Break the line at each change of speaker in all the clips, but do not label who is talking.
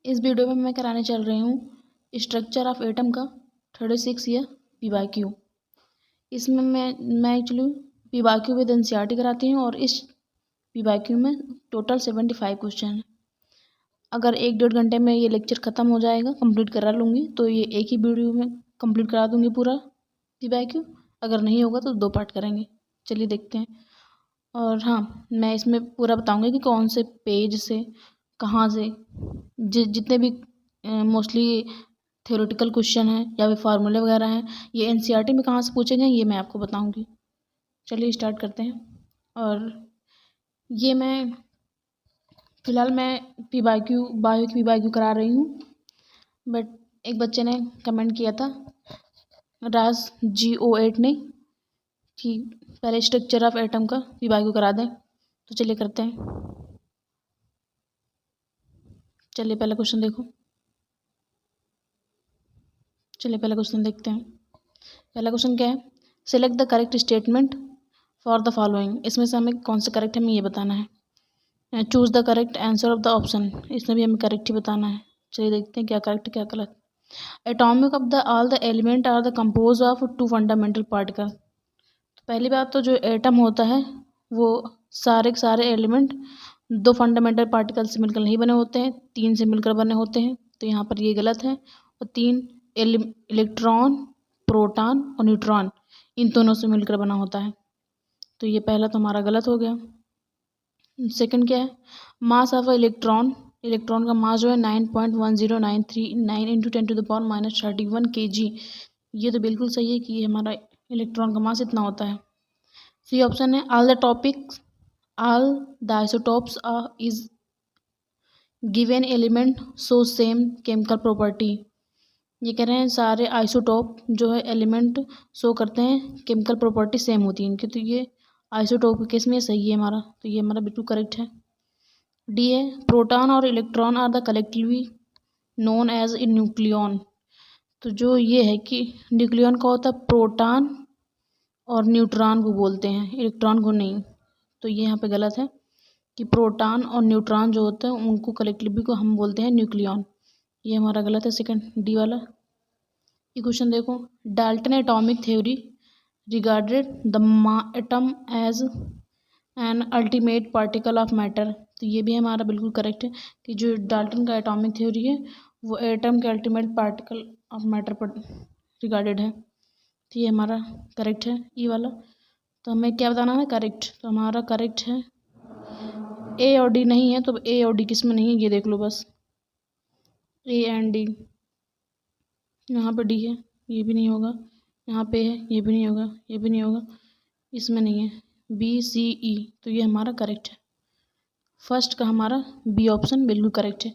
इस वीडियो में मैं कराने चल रही हूँ स्ट्रक्चर ऑफ एटम का 36 या PYQ। इसमें मैं एक्चुअली PYQ विद NCERT कराती हूँ और इस PYQ में टोटल 75 क्वेश्चन हैं। अगर 1-1.5 घंटे में ये लेक्चर ख़त्म हो जाएगा, कंप्लीट करा लूँगी, तो ये एक ही वीडियो में कंप्लीट करा दूँगी पूरा PYQ। अगर नहीं होगा तो 2 पार्ट करेंगे। चलिए देखते हैं। और हाँ, मैं इसमें पूरा बताऊँगी कि कौन से पेज से, कहाँ से, जितने भी मोस्टली थ्योरेटिकल क्वेश्चन हैं या फिर फार्मूले वगैरह हैं, ये NCERT में कहाँ से पूछे गए ये मैं आपको बताऊंगी। चलिए स्टार्ट करते हैं। और ये मैं फ़िलहाल PYQ बायो की PYQ करा रही हूँ, बट एक बच्चे ने कमेंट किया था, राज GO8 ने, कि पहले स्ट्रक्चर ऑफ एटम का PYQ करा दें। तो चलिए करते हैं। चलिए पहला क्वेश्चन देखो। चलिए पहला क्वेश्चन देखते हैं। पहला क्वेश्चन क्या है? Select the correct statement for the following. इसमें से हमें कौन सा करेक्ट है हमें ये बताना है। Choose the correct answer of the option. इसमें भी हमें करेक्ट ही बताना है। चलिए देखते हैं क्या करेक्ट क्या गलत। Atomic of the all the element are the compose of 2 fundamental particle. तो पहली बात तो जो एटम होता है वो सारे के सारे एलिमेंट 2 फंडामेंटल पार्टिकल से मिलकर नहीं बने होते हैं, 3 से मिलकर बने होते हैं। तो यहाँ पर ये गलत है। और 3 इलेक्ट्रॉन, प्रोटॉन और न्यूट्रॉन, इन दोनों से मिलकर बना होता है। तो ये पहला तो हमारा गलत हो गया। सेकंड क्या है? मास ऑफ इलेक्ट्रॉन। इलेक्ट्रॉन का मास जो है 9.10939 × 10⁻³ kg। ये तो बिल्कुल सही है कि ये हमारा इलेक्ट्रॉन का मास इतना होता है। सी ऑप्शन है all the isotopes is given element so same chemical property. ये कह रहे हैं सारे आइसोटोप जो है एलिमेंट शो करते हैं, केमिकल प्रॉपर्टी सेम होती है इनकी। तो ये आइसोटोप के केस में सही है हमारा। तो ये हमारा बिल्कुल करेक्ट है। डी है प्रोटॉन और electron are the collectively known as a nucleon. तो जो ये है कि न्यूक्लियन का होता है प्रोटॉन और न्यूट्रॉन को बोलते हैं, इलेक्ट्रॉन को नहीं। तो ये यहाँ पे गलत है कि प्रोटॉन और न्यूट्रॉन जो होते हैं उनको कलेक्टिवली को हम बोलते हैं न्यूक्लियन। ये हमारा गलत है, सेकंड डी वाला। ये क्वेश्चन देखो, Dalton atomic theory regarded the atom as an ultimate particle of matter. तो ये भी हमारा बिल्कुल करेक्ट है कि जो डाल्टन का एटॉमिक थ्योरी है वो एटम के अल्टीमेट पार्टिकल ऑफ मैटर पर रिगार्डेड है। तो ये हमारा करेक्ट है ई वाला। तो हमें क्या बताना है? करेक्ट। तो हमारा करेक्ट है ए और डी नहीं है, तो ए और डी किस में नहीं है ये देख लो बस, ए एंड डी। यहाँ पे डी है, ये भी नहीं होगा। यहाँ पे है, ये भी नहीं होगा, ये भी नहीं होगा, इसमें नहीं है। BCE, तो ये हमारा करेक्ट है। फर्स्ट का हमारा बी ऑप्शन बिल्कुल करेक्ट है।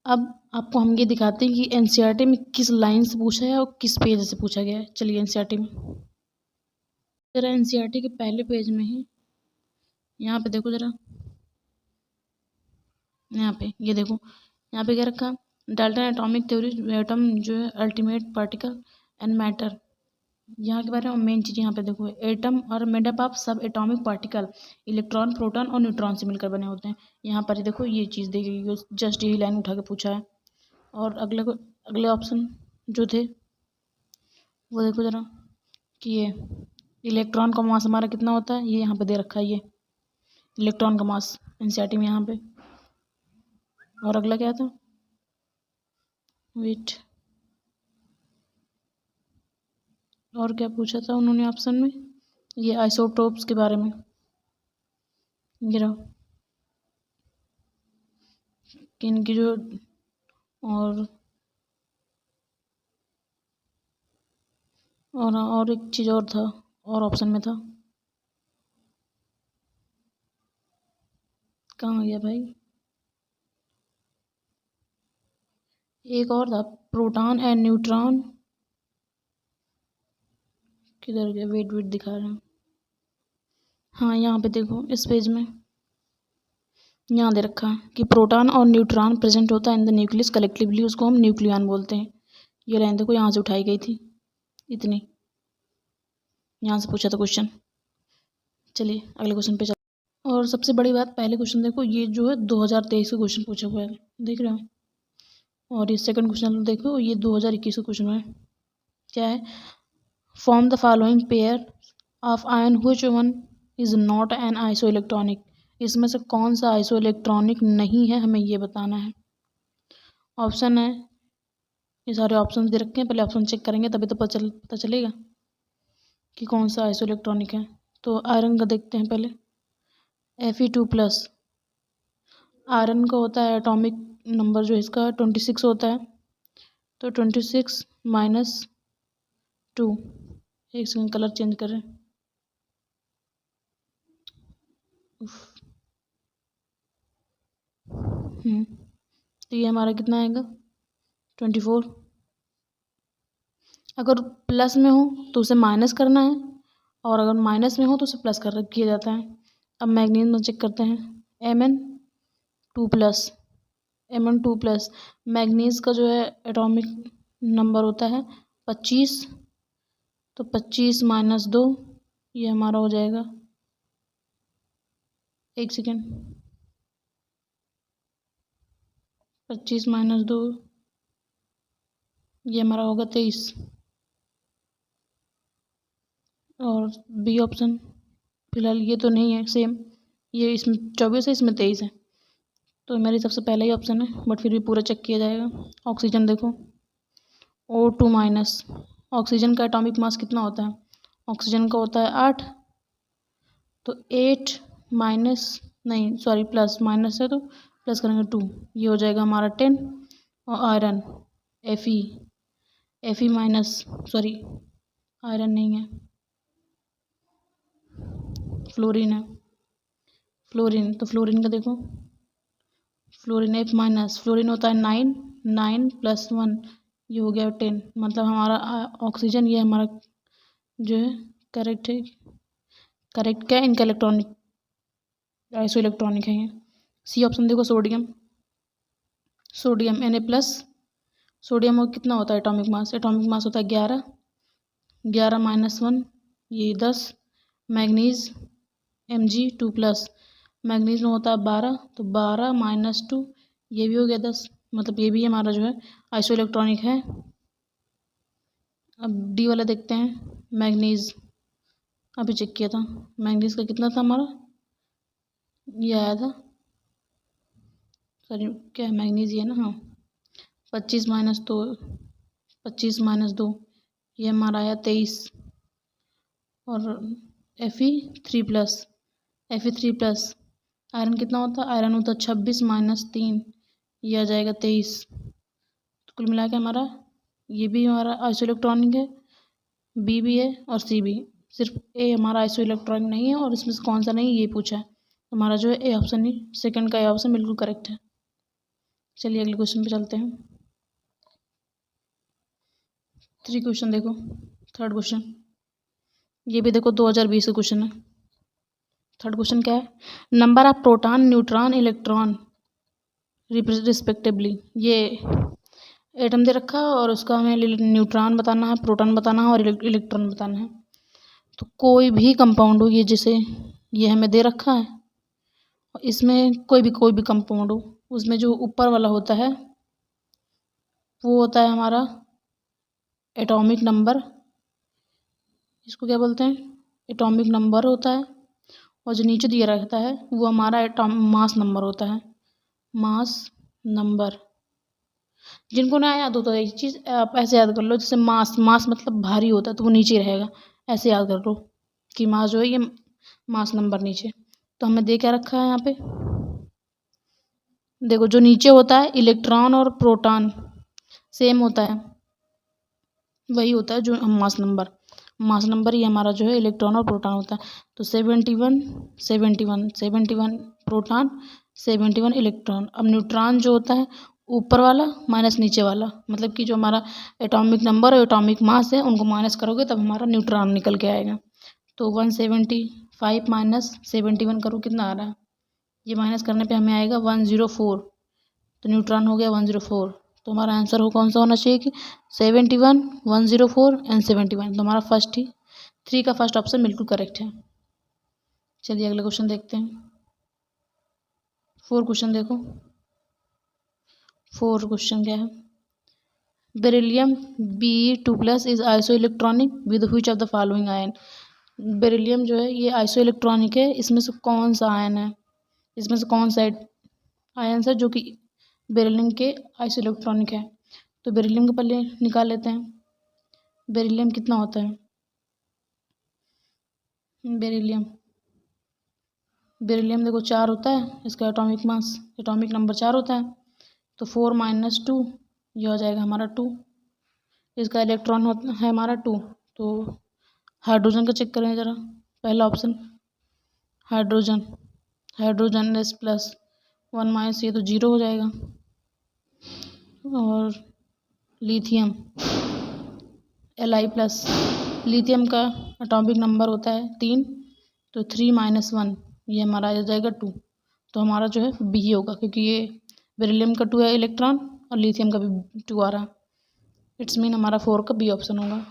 अब आपको हम ये दिखाते हैं कि NCERT में किस लाइन से पूछा है और किस पेज से पूछा गया है। चलिए NCERT में, जरा NCERT के पहले पेज में है, यहाँ पे देखो जरा, यहाँ पे ये देखो, यहाँ पे क्या रखा? डाल्टन एटॉमिक थ्योरी एटम जो है अल्टीमेट पार्टिकल एंड मैटर। यहाँ के बारे में मेन चीज़ यहाँ पे देखो, एटम और मेड अप ऑफ सब एटॉमिक पार्टिकल, इलेक्ट्रॉन, प्रोटॉन और न्यूट्रॉन से मिलकर बने होते हैं। यहाँ पर देखो ये चीज़ देखिए, जस्ट यही लाइन उठा के पूछा है। और अगले ऑप्शन जो थे वो देखो जरा कि ये इलेक्ट्रॉन का मास हमारा कितना होता है, ये यहाँ पे दे रखा है, ये इलेक्ट्रॉन का मास NCERT में यहाँ पे। और अगला क्या था? वेट, और क्या पूछा था उन्होंने ऑप्शन में? ये आइसोटोप्स के बारे में। ये रहा कि इनकी जो और एक चीज़ और था, और ऑप्शन में था, कहाँ गया भाई? एक और था, प्रोटॉन एंड न्यूट्रॉन। किधर गया? वेट दिखा रहे हैं। हाँ यहाँ पे देखो इस पेज में यहाँ दे रखा है कि प्रोटॉन और न्यूट्रॉन प्रेजेंट होता है इन द न्यूक्लियस कलेक्टिवली, उसको हम न्यूक्लियन बोलते हैं। ये लाइन देखो यहाँ से उठाई गई थी, इतनी, यहाँ से पूछा था क्वेश्चन। चलिए अगले क्वेश्चन पे चलते। और सबसे बड़ी बात, पहले क्वेश्चन देखो, ये जो है 2023 का क्वेश्चन पूछा हुआ है, देख रहे हो? और ये सेकंड क्वेश्चन देखो, ये 2021 का क्वेश्चन है। क्या है? Form the following pair of ion which one is not an iso electronic. इसमें से कौन सा आइसो इलेक्ट्रॉनिक नहीं है, हमें ये बताना है। ऑप्शन है, ये सारे ऑप्शन दे रखे हैं, पहले ऑप्शन चेक करेंगे तभी तो पता चलेगा कि कौन सा आइसो इलेक्ट्रॉनिक है। तो आयरन का देखते हैं पहले। Fe2+। आयरन का होता है एटॉमिक नंबर जो इसका 26 होता है, तो 26 - 2। एक सेकंड, कलर चेंज कर रहे हैं। तो ये हमारा कितना आएगा? 24। अगर प्लस में हो तो उसे माइनस करना है, और अगर माइनस में हो तो उसे प्लस किया जाता है। अब मैग्नीज में चेक करते हैं। Mn2+। Mn2+। मैग्नीज का जो है एटॉमिक नंबर होता है 25, तो 25 - 2 ये हमारा हो जाएगा, एक सेकेंड, 25 - 2 ये हमारा होगा 23। और बी ऑप्शन फिलहाल ये तो नहीं है सेम, ये इसमें 24 है, इसमें 23 है, तो मेरे सबसे पहला ही ऑप्शन है, बट फिर भी पूरा चेक किया जाएगा। ऑक्सीजन देखो, O2-। ऑक्सीजन का एटॉमिक मास कितना होता है? ऑक्सीजन का होता है 8, तो 8 माइनस नहीं सॉरी प्लस, माइनस है तो प्लस करेंगे 2, ये हो जाएगा हमारा 10। और iron Fe minus, sorry iron नहीं है, फ्लोरीन है, फ्लोरीन। तो फ्लोरीन का देखो, फ्लोरीन F-। फ्लोरीन होता है 9, 9 + 1 ये हो गया 10। मतलब हमारा ऑक्सीजन ये हमारा जो है करेक्ट है। करेक्ट क्या है? इनका इलेक्ट्रॉनिक आइसो इलेक्ट्रॉनिक है ये। सी ऑप्शन देखो, सोडियम। Sodium Na+। सोडियम का कितना होता है एटॉमिक मास? एटॉमिक मास होता है 11, 11 - 1 ये 10। Manganese Mg2+। मैग्नीज में होता है 12, तो 12 - 2 ये भी हो गया 10। मतलब ये भी हमारा जो है आइसो इलेक्ट्रॉनिक है। अब डी वाला देखते हैं, मैग्नीज। अभी चेक किया था, मैग्नीज का कितना था हमारा, ये आया था, सॉरी क्या है, मैग्नीज ये ना, हाँ 25 - 2, 25 - 2 ये हमारा आया 23। और Fe3+। Fe3+ आयरन कितना होता है? आयरन होता है 26 - 3 ये आ जाएगा 23। तो कुल मिला के हमारा ये भी हमारा आइसो इलेक्ट्रॉनिक है, बी भी है और सी भी। सिर्फ ए हमारा आइसो इलेक्ट्रॉनिक नहीं है, और इसमें से कौन सा नहीं ये पूछा है। हमारा जो है ए ऑप्शन ही, सेकंड का ए ऑप्शन बिल्कुल करेक्ट है। चलिए अगले क्वेश्चन पे चलते हैं। 3 क्वेश्चन देखो, थर्ड क्वेश्चन ये भी देखो 2020 का क्वेश्चन है। थर्ड क्वेश्चन क्या है? Number of proton, neutron, electron respectively. ये एटम दे रखा है और उसका हमें न्यूट्रॉन बताना है, प्रोटॉन बताना है और इलेक्ट्रॉन बताना है। तो कोई भी कंपाउंड हो, ये जैसे ये हमें दे रखा है, इसमें कोई भी कंपाउंड हो, उसमें जो ऊपर वाला होता है वो होता है हमारा एटॉमिक नंबर। इसको क्या बोलते हैं? एटॉमिक नंबर होता है। और जो नीचे दिया रहता है वो हमारा मास नंबर होता है, मास नंबर। जिनको ना याद हो तो एक चीज़ आप ऐसे याद कर लो, जैसे मास, मास मतलब भारी होता है तो वो नीचे रहेगा, ऐसे याद कर लो कि मास जो है ये मास नंबर नीचे। तो हमें दे क्या रखा है यहाँ पे, देखो जो नीचे होता है इलेक्ट्रॉन और प्रोटॉन सेम होता है, वही होता है जो मास नंबर। मास नंबर ही हमारा जो है इलेक्ट्रॉन और प्रोटॉन होता है। तो 71 71 71 प्रोटॉन, 71 इलेक्ट्रॉन। अब न्यूट्रॉन जो होता है ऊपर वाला माइनस नीचे वाला, मतलब कि जो हमारा एटॉमिक नंबर और एटॉमिक मास है उनको माइनस करोगे तब हमारा न्यूट्रॉन निकल के आएगा। तो 175 - 71 करो कितना आ रहा है, ये माइनस करने पे हमें आएगा 104। तो न्यूट्रॉन हो गया 104। तो हमारा आंसर हो कौन सा होना चाहिए कि 71, 104 एंड 71। तो हमारा फर्स्ट ही 3 का फर्स्ट ऑप्शन बिल्कुल करेक्ट है। चलिए अगला क्वेश्चन देखते हैं। 4 क्वेश्चन देखो, 4 क्वेश्चन क्या है, beryllium Be2+ is iso electronic with which of the following ion. Beryllium जो है ये आइसो इलेक्ट्रॉनिक है, इसमें से कौन सा आयन है, इसमें से कौन सा आयन है जो कि बेरिलियम के आइसो इलेक्ट्रॉनिक है। तो बेरिलियम को पहले निकाल लेते हैं। बेरिलियम कितना होता है, बेरिलियम देखो 4 होता है, इसका एटॉमिक मास, एटॉमिक नंबर 4 होता है। तो 4 - 2 ये हो जाएगा हमारा 2। इसका इलेक्ट्रॉन होता है हमारा 2। तो हाइड्रोजन का चेक करें ज़रा, पहला ऑप्शन हाइड्रोजन, हाइड्रोजन S+, 1 - ये तो 0 हो जाएगा। और लिथियम Li+, लिथियम का एटॉमिक नंबर होता है 3, तो 3 - 1 ये हमारा आ जाएगा 2। तो हमारा जो है बी ही होगा, क्योंकि ये बेरिलियम का 2 है इलेक्ट्रॉन और लिथियम का भी 2 आ रहा। इट्स मीन हमारा 4 का बी ऑप्शन होगा।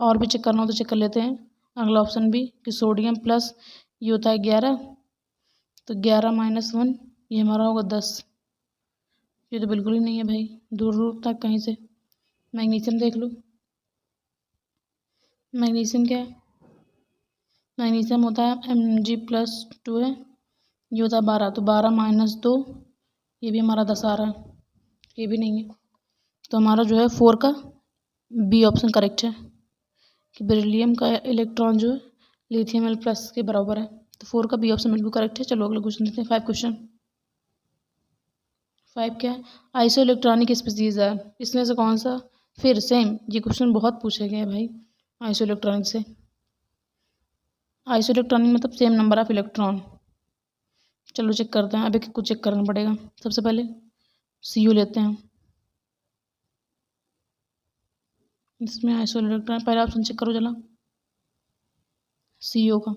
और भी चेक करना हो तो चेक कर लेते हैं अगला ऑप्शन भी, कि सोडियम प्लस ये होता है 11, तो 11 - 1 ये हमारा होगा 10। ये तो बिल्कुल ही नहीं है भाई, दूर दूर तक कहीं से। मैग्नीशियम देख लो, मैग्नीशियम क्या है, मैग्नीशियम होता है Mg+2 है, ये होता है 12, तो 12 - 2 ये भी हमारा 10 आ रहा है, ये भी नहीं है। तो हमारा जो है 4 का बी ऑप्शन करेक्ट है, कि बेरिलियम का इलेक्ट्रॉन जो है लिथियम L+ के बराबर है। तो 4 का बी ऑप्शन बिल्कुल करेक्ट है। चलो अगला क्वेश्चन देखते हैं, 5 क्वेश्चन। 5 क्या है, आइसो इलेक्ट्रॉनिक स्पीसीज है, इसमें से कौन सा, फिर सेम ये क्वेश्चन बहुत पूछे गए हैं भाई आइसो इलेक्ट्रॉनिक से। आइसो इलेक्ट्रॉनिक मतलब सेम नंबर ऑफ इलेक्ट्रॉन। चलो चेक करते हैं, अभी कुछ चेक करना पड़ेगा। सबसे पहले CO लेते हैं, इसमें आइसो इलेक्ट्रॉन पहला ऑप्शन चेक करो जरा, CO का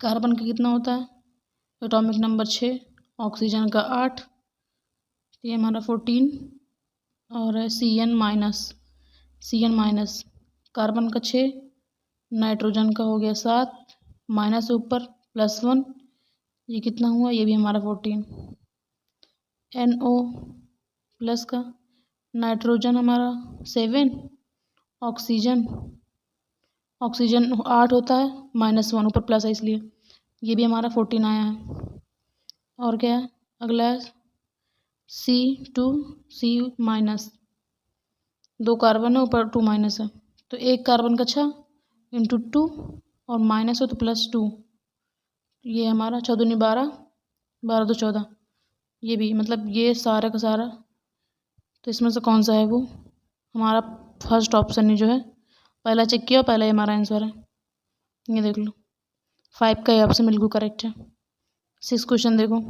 कार्बन का कितना होता है, एटॉमिक नंबर 6, ऑक्सीजन का 8, ये हमारा 14, और CN- कार्बन का 6, नाइट्रोजन का हो गया 7, माइनस ऊपर +1, ये कितना हुआ, ये भी हमारा 14। NO+ का नाइट्रोजन हमारा 7, ऑक्सीजन 8 होता है, -1 ऊपर प्लस है इसलिए ये भी हमारा 14 आया है। और क्या है अगला है C2C-, 2 कार्बन है ऊपर 2 माइनस है, तो 1 कार्बन का 6 × 2 और माइनस हो तो +2, ये हमारा 6 दूनी 12, 12 तो 14, ये भी मतलब ये सारा का सारा। तो इसमें से कौन सा है वो, हमारा फर्स्ट ऑप्शन ही जो है पहला चेक किया, पहला ही हमारा आंसर है, ये देख लो 5 का ये ऑप्शन बिल्कुल करेक्ट है। 6 क्वेश्चन देखो,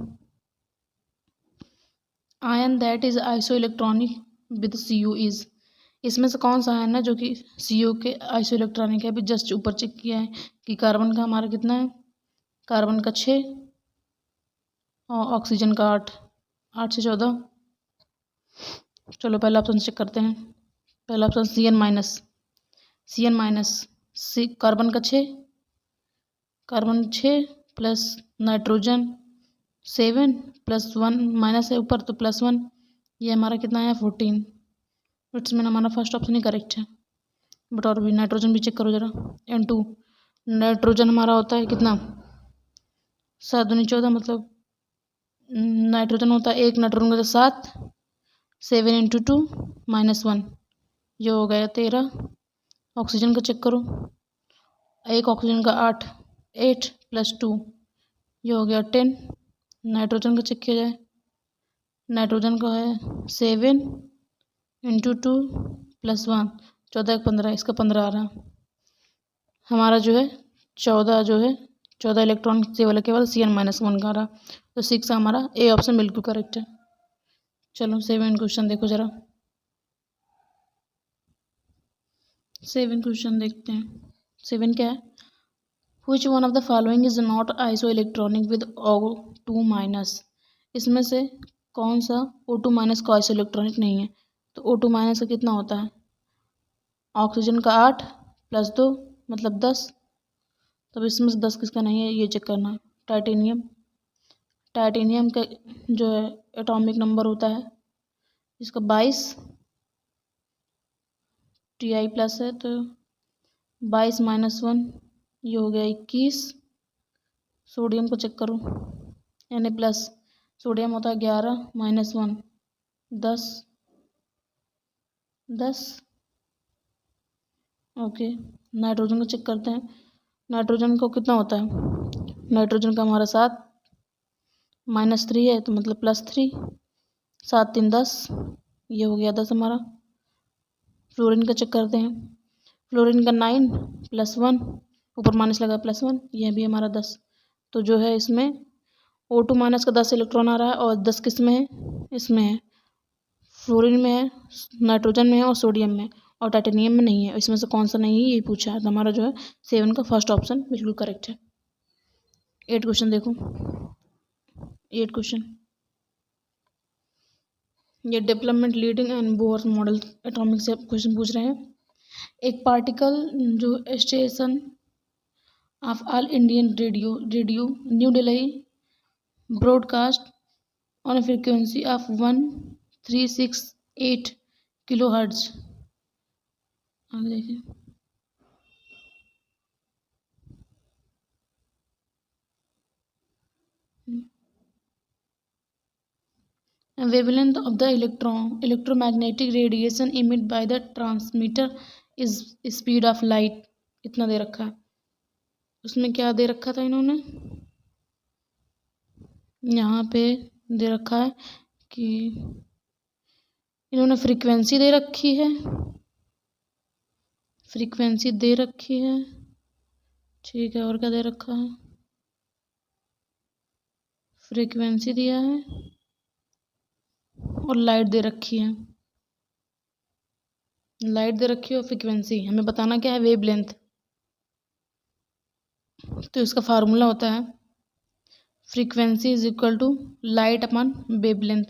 ion that is iso electronic with CO is, इसमें से कौन सा आयन है जो कि CO के आइसो इलेक्ट्रॉनिक है। अभी जस्ट ऊपर चेक किया है कि कार्बन का हमारा कितना है, कार्बन का 6 और ऑक्सीजन का 8, 8 से 14। चलो पहला ऑप्शन चेक करते हैं, पहला ऑप्शन CN-, कार्बन का 6, कार्बन 6 प्लस नाइट्रोजन 7 +1 माइनस है ऊपर तो +1, ये हमारा कितना है 14। इट्स मीन हमारा फर्स्ट ऑप्शन ही करेक्ट है। बट और भी नाइट्रोजन भी चेक करो जरा, N2 नाइट्रोजन हमारा होता है कितना, 7 दूनी 14, मतलब नाइट्रोजन होता है 1, नाइट्रोजन का 7, 7 × 2 -1, ये हो गया 13। ऑक्सीजन का चेक करो, 1 ऑक्सीजन का 8 + 2 ये हो गया 10। नाइट्रोजन का चेक किया जाए, नाइट्रोजन का है 7 × 2 +1, 14 × 15, इसका 15 आ रहा। हमारा जो है 14 इलेक्ट्रॉन केवल CN-1 का आ रहा। तो 6 हमारा ए ऑप्शन बिल्कुल करेक्ट है। चलो 7 क्वेश्चन देखो जरा, 7 क्वेश्चन देखते हैं। 7 क्या है, Which one of the following is not isoelectronic with O2-, इसमें से कौन सा O2- का आइसो इलेक्ट्रॉनिक नहीं है। तो O2- का कितना होता है, ऑक्सीजन का 8 + 2 मतलब 10, तब इसमें से 10 किसका नहीं है ये चेक करना है। टाइटेनियम का जो है एटॉमिक नंबर होता है, इसका 22 Ti प्लस है तो 22 - 1 ये हो गया 21। सोडियम को चेक करो, Na प्लस, सोडियम होता है 11 - 1 10 10। ओके, नाइट्रोजन को चेक करते हैं। नाइट्रोजन को कितना होता है, नाइट्रोजन का हमारा 7 -3 है तो मतलब +3, 7 3 10, ये हो गया 10 हमारा। फ्लोरीन का चेक करते हैं, फ्लोरीन का 9 + 1, ऊपर माइनस लगा +1, यह भी हमारा 10। तो जो है इसमें O2- का 10 इलेक्ट्रॉन आ रहा है और 10 किस में है, इसमें है, फ्लोरीन में है, नाइट्रोजन में है और सोडियम में, और टाइटेनियम में नहीं है। इसमें से कौन सा नहीं है यही पूछा है, तो हमारा जो है 7 का फर्स्ट ऑप्शन बिल्कुल करेक्ट है। 8 क्वेश्चन देखो, 8 क्वेश्चन, ये development leading and Bohr model atomic से क्वेश्चन पूछ रहे हैं। एक पार्टिकल जो station of all Indian radio new Delhi broadcast on a frequency of 1368 kilohertz. आगे देखिए, wavelength of the electromagnetic radiation emitted by the transmitter is speed of light। इतना दे रखा है, उसमें क्या दे रखा था इन्होंने, यहाँ पे दे रखा है कि इन्होंने फ्रीक्वेंसी दे रखी है, फ्रीक्वेंसी दे रखी है, ठीक है, और क्या दे रखा है, फ्रीक्वेंसी दिया है और लाइट दे रखी है, लाइट दे रखी है और फ्रीक्वेंसी, हमें बताना क्या है, वेवलेंथ। तो इसका फार्मूला होता है frequency is equal to light upon wavelength,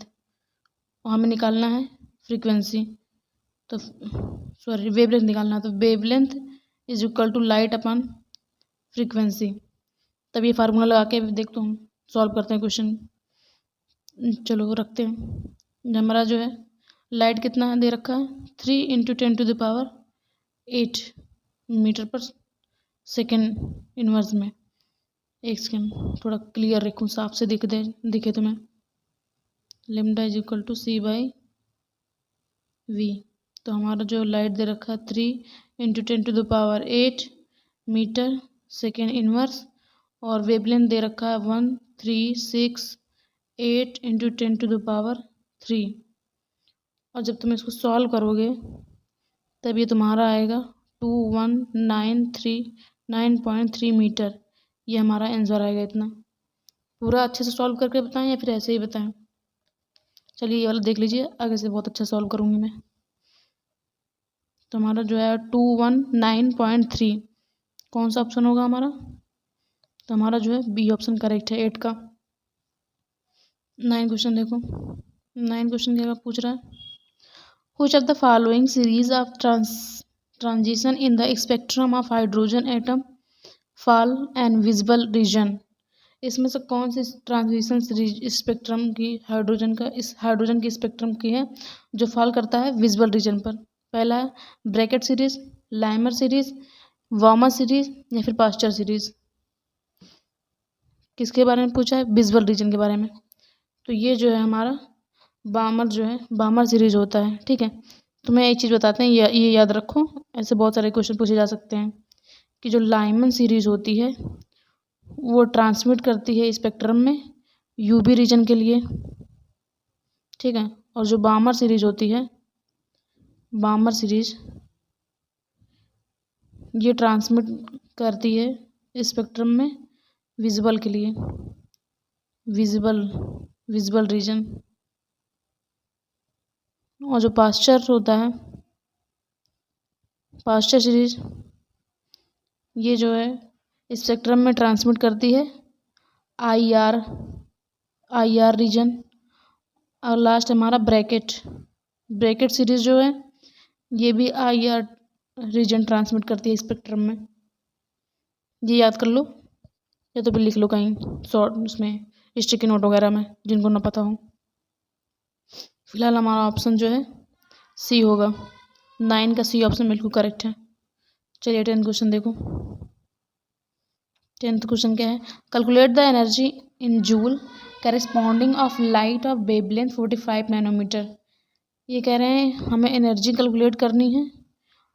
और हमें निकालना है फ्रीक्वेंसी, तो सॉरी वेवलेंथ निकालना है, तो wavelength is equal to light upon frequency. तब ये फार्मूला लगा के देखते हम सॉल्व करते हैं क्वेश्चन। चलो रखते हैं, हमारा जो है लाइट कितना है दे रखा है, 3 × 10⁸ मीटर पर सेकेंड इनवर्स में। एक सेकेंड थोड़ा क्लियर रखूँ, साफ से दिखे तुम्हें। Lambda is equal to C/V। तो हमारा जो लाइट दे रखा है 3 × 10⁸ मीटर सेकेंड इनवर्स, और वेवलेंथ दे रखा है 1368 × 10⁻3। और जब तुम इसको सॉल्व करोगे तब ये तुम्हारा आएगा 2193 मीटर, ये हमारा आंसर आएगा। इतना पूरा अच्छे से सॉल्व करके बताएं या फिर ऐसे ही बताएं, चलिए ये वाला देख लीजिए, आगे से बहुत अच्छा सॉल्व करूँगी मैं। तो हमारा जो है 219.3, कौन सा ऑप्शन होगा हमारा, तो हमारा जो है बी ऑप्शन करेक्ट है 8 का। 9 क्वेश्चन देखो, 9 क्वेश्चन क्या पूछ रहा है, which of the following series of transition in the spectrum of hydrogen atom fall and visible region. इसमें से कौन सी ट्रांजिशन सीरीज स्पेक्ट्रम की हाइड्रोजन की स्पेक्ट्रम की है जो फॉल करता है विजिबल रीजन पर। पहला है Brackett series, Lyman series, Balmer series या फिर पास्चर सीरीज। किसके बारे में पूछा है, विजिबल रीजन के बारे में। तो ये जो है हमारा बामर सीरीज होता है, ठीक है। तो मैं एक चीज़ बताते हैं, ये याद रखो, ऐसे बहुत सारे क्वेश्चन पूछे जा सकते हैं कि जो लाइमन सीरीज होती है वो ट्रांसमिट करती है स्पेक्ट्रम में यूवी रीजन के लिए, ठीक है। और जो बामर सीरीज होती है, बामर सीरीज ये ट्रांसमिट करती है स्पेक्ट्रम में विजिबल के लिए, विजिबल रीजन। और जो पास्चर होता है, पास्चर सीरीज ये जो है स्पेक्ट्रम में ट्रांसमिट करती है आईआर रीजन। और लास्ट हमारा ब्रैकेट सीरीज जो है ये भी आईआर रीजन ट्रांसमिट करती है स्पेक्ट्रम में। ये याद कर लो या तो फिर लिख लो कहीं शॉर्ट उसमें स्टिकी नोट वगैरह में, जिनको ना पता हो। फिलहाल हमारा ऑप्शन जो है सी होगा। 9 का सी ऑप्शन बिल्कुल करेक्ट है। चलिए 10th क्वेश्चन देखो। 10th क्वेश्चन क्या है, calculate the energy in joule corresponding of light of wavelength 45 nanometre. ये कह रहे हैं हमें एनर्जी कैलकुलेट करनी है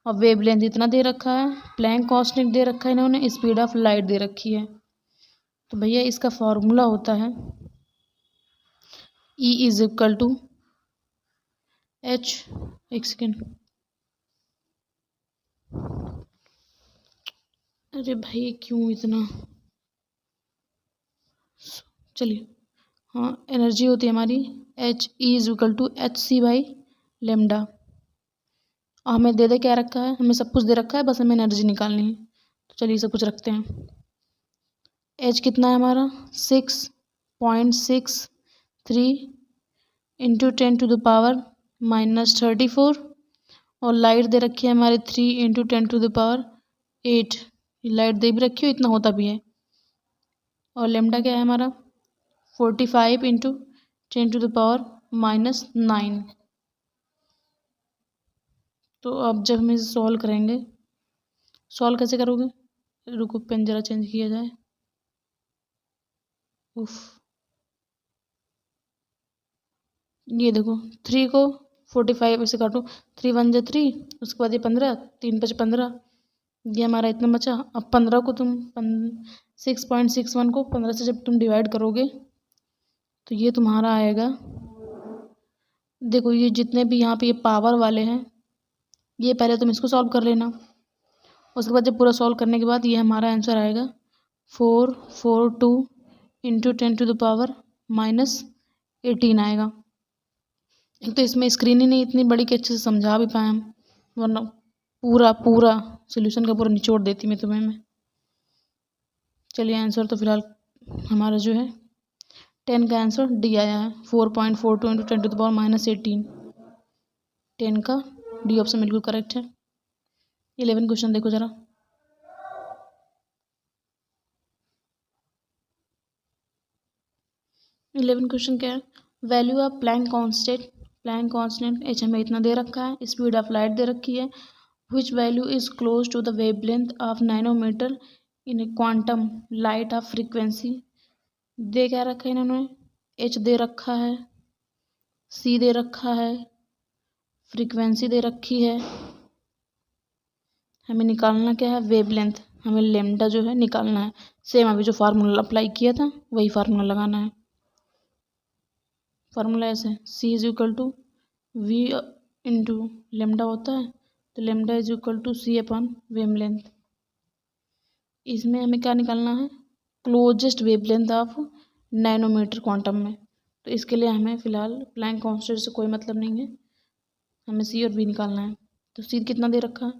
और वेवलेंथ इतना दे रखा है, प्लैंक कांस्टेंट दे रखा है इन्होंने, स्पीड ऑफ लाइट दे रखी है। तो भैया इसका फॉर्मूला होता है E is equal to H, एक सेकेंड, अरे भाई क्यों इतना, चलिए हाँ, एनर्जी होती है हमारी H E is equal to H C by lambda. और हमें दे क्या रखा है, हमें सब कुछ दे रखा है, बस हमें एनर्जी निकालनी है। तो चलिए सब कुछ रखते हैं। एच कितना है हमारा 6.63 इंटू 10⁻⁻34 और लाइट दे रखी है हमारे 3 इंटू 10⁸ लाइट दे भी रखी हो, इतना होता भी है। और लेमडा क्या है हमारा 45 इंटू 10⁻⁻9। तो अब जब हम इसे सॉल्व करेंगे, सॉल्व कैसे करोगे, रुको पेन जरा चेंज किया जाए। उफ, ये देखो 3 को 45 ऐसे काटो, 3 1 जा 3, उसके बाद ये 15, 3 5 15, ये हमारा इतना बचा। अब 15 को तुम 6.61 को 15 से जब तुम डिवाइड करोगे तो ये तुम्हारा आएगा, देखो ये जितने भी यहाँ पे ये पावर वाले हैं, ये पहले तुम इसको सॉल्व कर लेना। उसके बाद जब पूरा सॉल्व करने के बाद ये हमारा आंसर आएगा 442 इंटू 10⁻⁻18 आएगा। एक तो इसमें स्क्रीन ही नहीं इतनी बड़ी कि अच्छे से समझा भी पाए हम, वरना पूरा पूरा सोल्यूशन का पूरा निचोड़ देती मैं तुम्हें मैं। चलिए आंसर तो फिलहाल हमारा जो है 10 का आंसर डी आया है, 4.42 इंटू 10⁻⁻18। 10 का डी ऑप्शन बिल्कुल करेक्ट है। 11 क्वेश्चन देखो जरा। 11 क्वेश्चन क्या है, value of Planck constant H हमें इतना दे रखा है, स्पीड ऑफ लाइट दे रखी है, which value is close to the wavelength of nanometre in a quantum light of frequency. दे क्या रखा है इन्होंने, एच दे रखा है, सी दे रखा है, फ्रीक्वेंसी दे रखी है, हमें निकालना क्या है वेवलेंथ, हमें लेमडा जो है निकालना है। सेम अभी जो फार्मूला अप्लाई किया था वही फार्मूला लगाना है। फार्मूला ऐसे C is equal to V into lambda होता है, तो lambda is equal to C upon wavelength. इसमें हमें क्या निकालना है, closest wavelength of nanometre quantum में। तो इसके लिए हमें फ़िलहाल प्लैंक कांस्टेंट से कोई मतलब नहीं है, हमें सी और बी निकालना है। तो सी कितना दे रखा है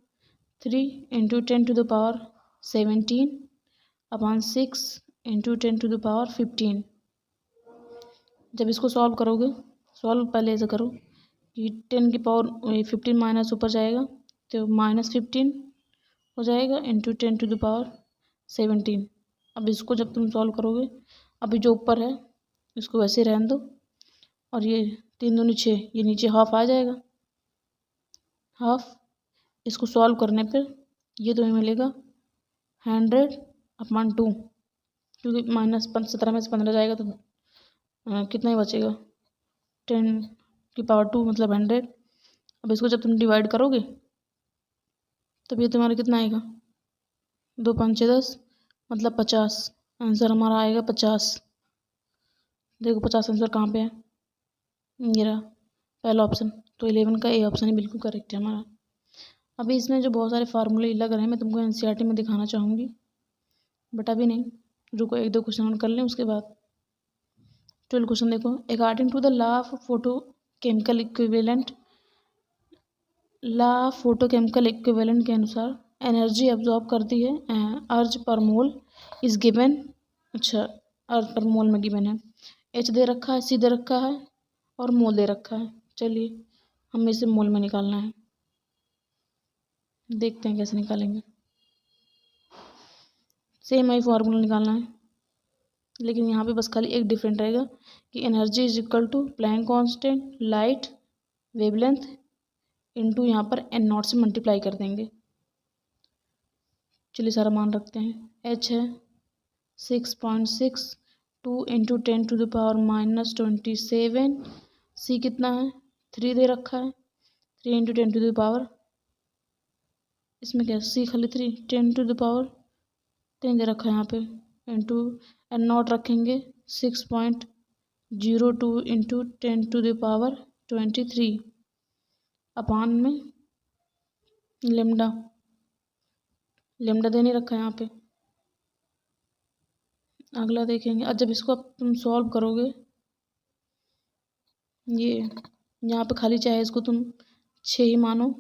3 इंटू 10⁻17 अपॉन 6 इंटू 10⁻15। जब इसको सॉल्व करोगे, सॉल्व पहले ऐसा करो कि 10 की पावर 15 माइनस ऊपर जाएगा तो -15 हो जाएगा इंटू 10⁻17। अब इसको जब तुम सॉल्व करोगे, अभी जो ऊपर है इसको वैसे रहने दो, और ये 3 दूनी 6, ये नीचे हाफ आ जाएगा, हाफ। इसको सॉल्व करने पर ये तुम्हें मिलेगा 100/2, क्योंकि -17 में से 15 जाएगा तो कितना ही बचेगा 10 की पावर 2 मतलब 100। अब इसको जब तुम डिवाइड करोगे तब ये तुम्हारा कितना आएगा 2 5 6 10 मतलब 50। आंसर हमारा आएगा 50। देखो 50 आंसर कहाँ पे है, ये रहा पहला ऑप्शन। तो 11 का ए ऑप्शन ही बिल्कुल करेक्ट है हमारा। अभी इसमें जो बहुत सारे फार्मूले लग रहे हैं मैं तुमको एनसीईआरटी में दिखाना चाहूँगी, बट अभी नहीं, रुको 1 2 क्वेश्चन और कर लें उसके बाद। 12 क्वेश्चन देखो, according to the law of photochemical equivalent के अनुसार एनर्जी एब्जॉर्ब करती है अर्ज पर मोल इज गिवन। अच्छा, अर्ज पर मोल में गिवन है, एच दे रखा है, सी दे रखा है और मोल दे रखा है। चलिए हमें इसे मोल में निकालना है, देखते हैं कैसे निकालेंगे। सेम ही फार्मूला निकालना है, लेकिन यहाँ पे बस खाली एक डिफरेंट रहेगा कि energy is equal to Planck constant light wavelength into यहाँ पर एन नॉट से मल्टीप्लाई कर देंगे। चलिए सारा मान रखते हैं। एच है 6.6 2 इंटू 10⁻⁻27। सी कितना है 3 दे रखा है 3 इंटू 10⁻, इसमें क्या सी खाली 3 10⁻3 दे रखा है यहाँ पे इंटू एन नॉट रखेंगे 6.02 इंटू 10⁻23 अपान में लेमडा दे नहीं रखा है यहाँ पे। अगला देखेंगे। अब जब इसको तुम सॉल्व करोगे ये यहाँ पे खाली चाहे इसको तुम 6 ही मानो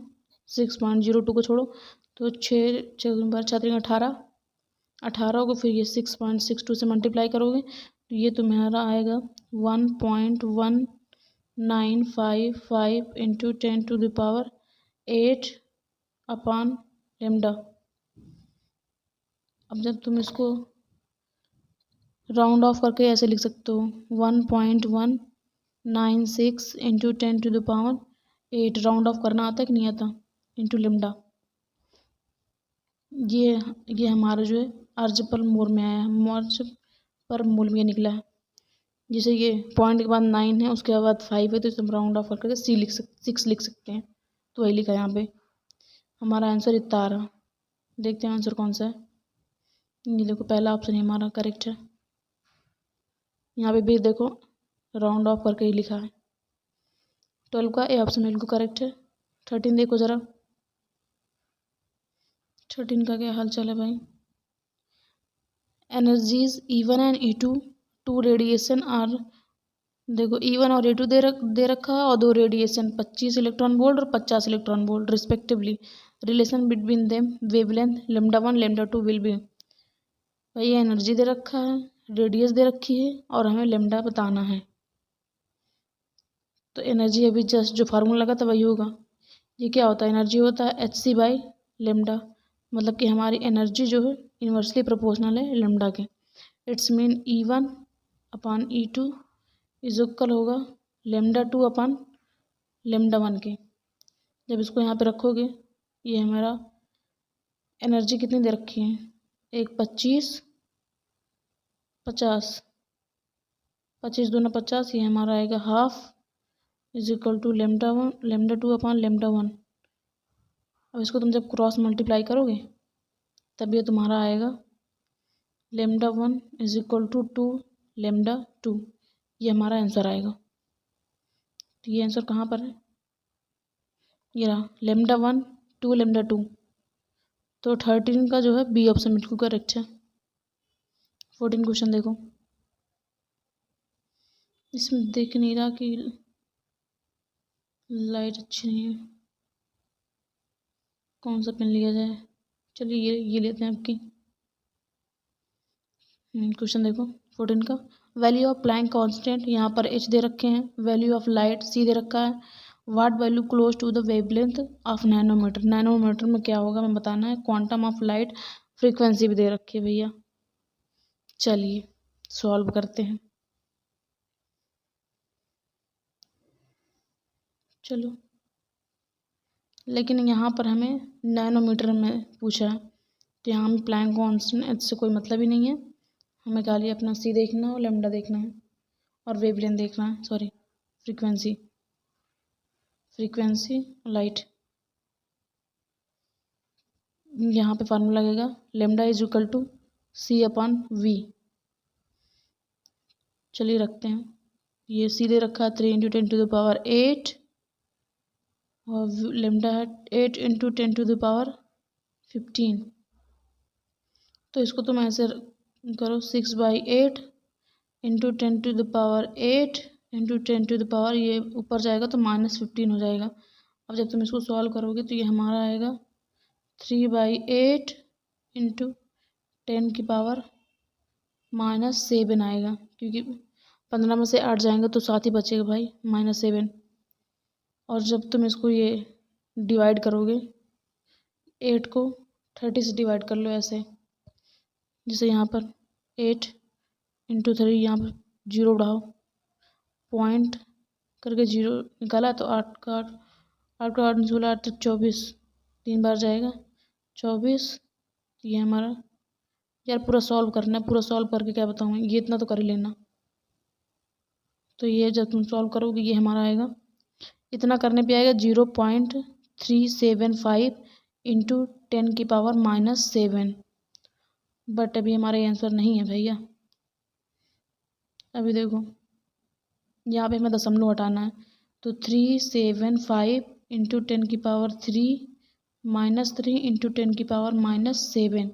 6.02 को छोड़ो तो 6 6 18 को फिर ये 6.62 से मल्टीप्लाई करोगे तो ये तुम्हारा आएगा 1.1955 इंटू 10⁸ अपान लेमडा। अब जब तुम इसको राउंड ऑफ करके ऐसे लिख सकते हो 1.196 इंटू 10⁸ राउंड ऑफ करना आता है कि नहीं आता इंटू लेमडा। ये हमारा जो है अर्ज पर मूल में आया है, अर्ज पर मूल में निकला है। जैसे ये पॉइंट के बाद 9 है उसके बाद 5 है तो हम राउंड ऑफ करके 6 लिख सकते हैं। तो वही लिखा है यहाँ पे। हमारा आंसर इतना आ रहा। देखते हैं आंसर कौन सा है। ये देखो पहला ऑप्शन ही हमारा करेक्ट है। यहाँ पे भी देखो राउंड ऑफ करके ही लिखा है। 12 का ए ऑप्शन बिल्कुल करेक्ट है। 13 देखो ज़रा 13 का क्या हाल चाल है भाई। Energies E1 and E2 to radiation are. देखो E1 और E2 दे रखा है और 2 रेडिएशन 25 इलेक्ट्रॉन वोल्ट और 50 electron volt respectively. Relation between them wavelength λ1 λ2 will be. भाई ये एनर्जी दे रखा है रेडियस दे रखी है और हमें लेमडा बताना है। तो एनर्जी अभी जस्ट जो फार्मूला लगा था वही होगा। ये क्या होता है एनर्जी होता है hc/λ। मतलब कि हमारी एनर्जी जो है इन्वर्सली प्रोपोर्शनल है लेमडा के। It's mean E1 upon E2 is equal होगा λ2 अपान λ1 के। जब इसको यहाँ पे रखोगे ये हमारा एनर्जी कितनी दे रखी है एक 25 50 25 दूना 50 ये हमारा आएगा हाफ इज इक्वल टू λ2 अपान λ1। अब इसको तुम जब क्रॉस मल्टीप्लाई करोगे तब ये तुम्हारा आएगा λ1 इज इक्वल टू 2 λ2। ये हमारा आंसर आएगा। तो ये आंसर कहाँ पर है ये रहा λ1 2 λ2। तो 13 का जो है बी ऑप्शन बिल्कुल करेक्ट है। 14 क्वेश्चन देखो। इसमें देख नहीं रहा कि लाइट अच्छी नहीं है कौन सा पेन लिया जाए। चलिए ये लेते हैं आपकी। क्वेश्चन देखो 14 का। वैल्यू ऑफ प्लैंक कांस्टेंट यहाँ पर h दे रखे हैं। वैल्यू ऑफ लाइट c दे रखा है। What value close to the wavelength of nanometre. Nanometre में क्या होगा हमें बताना है। क्वांटम ऑफ लाइट फ्रीक्वेंसी भी दे रखी है भैया। चलिए सॉल्व करते हैं। चलो लेकिन यहाँ पर हमें नैनोमीटर में पूछा है तो यहाँ हमें प्लैंक कांस्टेंट से कोई मतलब ही नहीं है। हमें खाली अपना सी देखना है और लेमडा देखना है और वेवलेंथ देखना है। Sorry frequency light. यहाँ पे फार्मूला लगेगा lambda is equal to C upon V. चलिए रखते हैं। ये सी दे रखा है 3 इंटू 10⁸ और लेमडा है 8 इंटू 10⁻15। तो इसको तुम ऐसे करो 6/8 इंटू 10⁸ इंटू 10⁻, ये ऊपर जाएगा तो -15 हो जाएगा। अब जब तुम इसको सॉल्व करोगे तो ये हमारा आएगा 3/8 इंटू 10⁻⁻7 आएगा क्योंकि 15 में से 8 जाएंगे तो 7 ही बचेगा भाई -7। और जब तुम इसको ये डिवाइड करोगे 8 को 30 से डिवाइड कर लो ऐसे। जैसे यहाँ पर 8 इंटू 3, यहाँ पर 0 बढ़ाओ, पॉइंट करके 0 निकाला तो 8 का 8 16 8 24, 3 बार जाएगा 24। ये हमारा यार पूरा सॉल्व करना है, पूरा सॉल्व करके क्या बताऊँ, ये इतना तो कर ही लेना। तो ये जब तुम सॉल्व करोगे ये हमारा आएगा, इतना करने पे आएगा 0.375 इंटू 10⁻⁻7। बट अभी हमारा आंसर नहीं है भैया। अभी देखो यहाँ पे हमें दशमलव हटाना है, तो 375 इंटू 10⁻3 इंटू 10⁻7।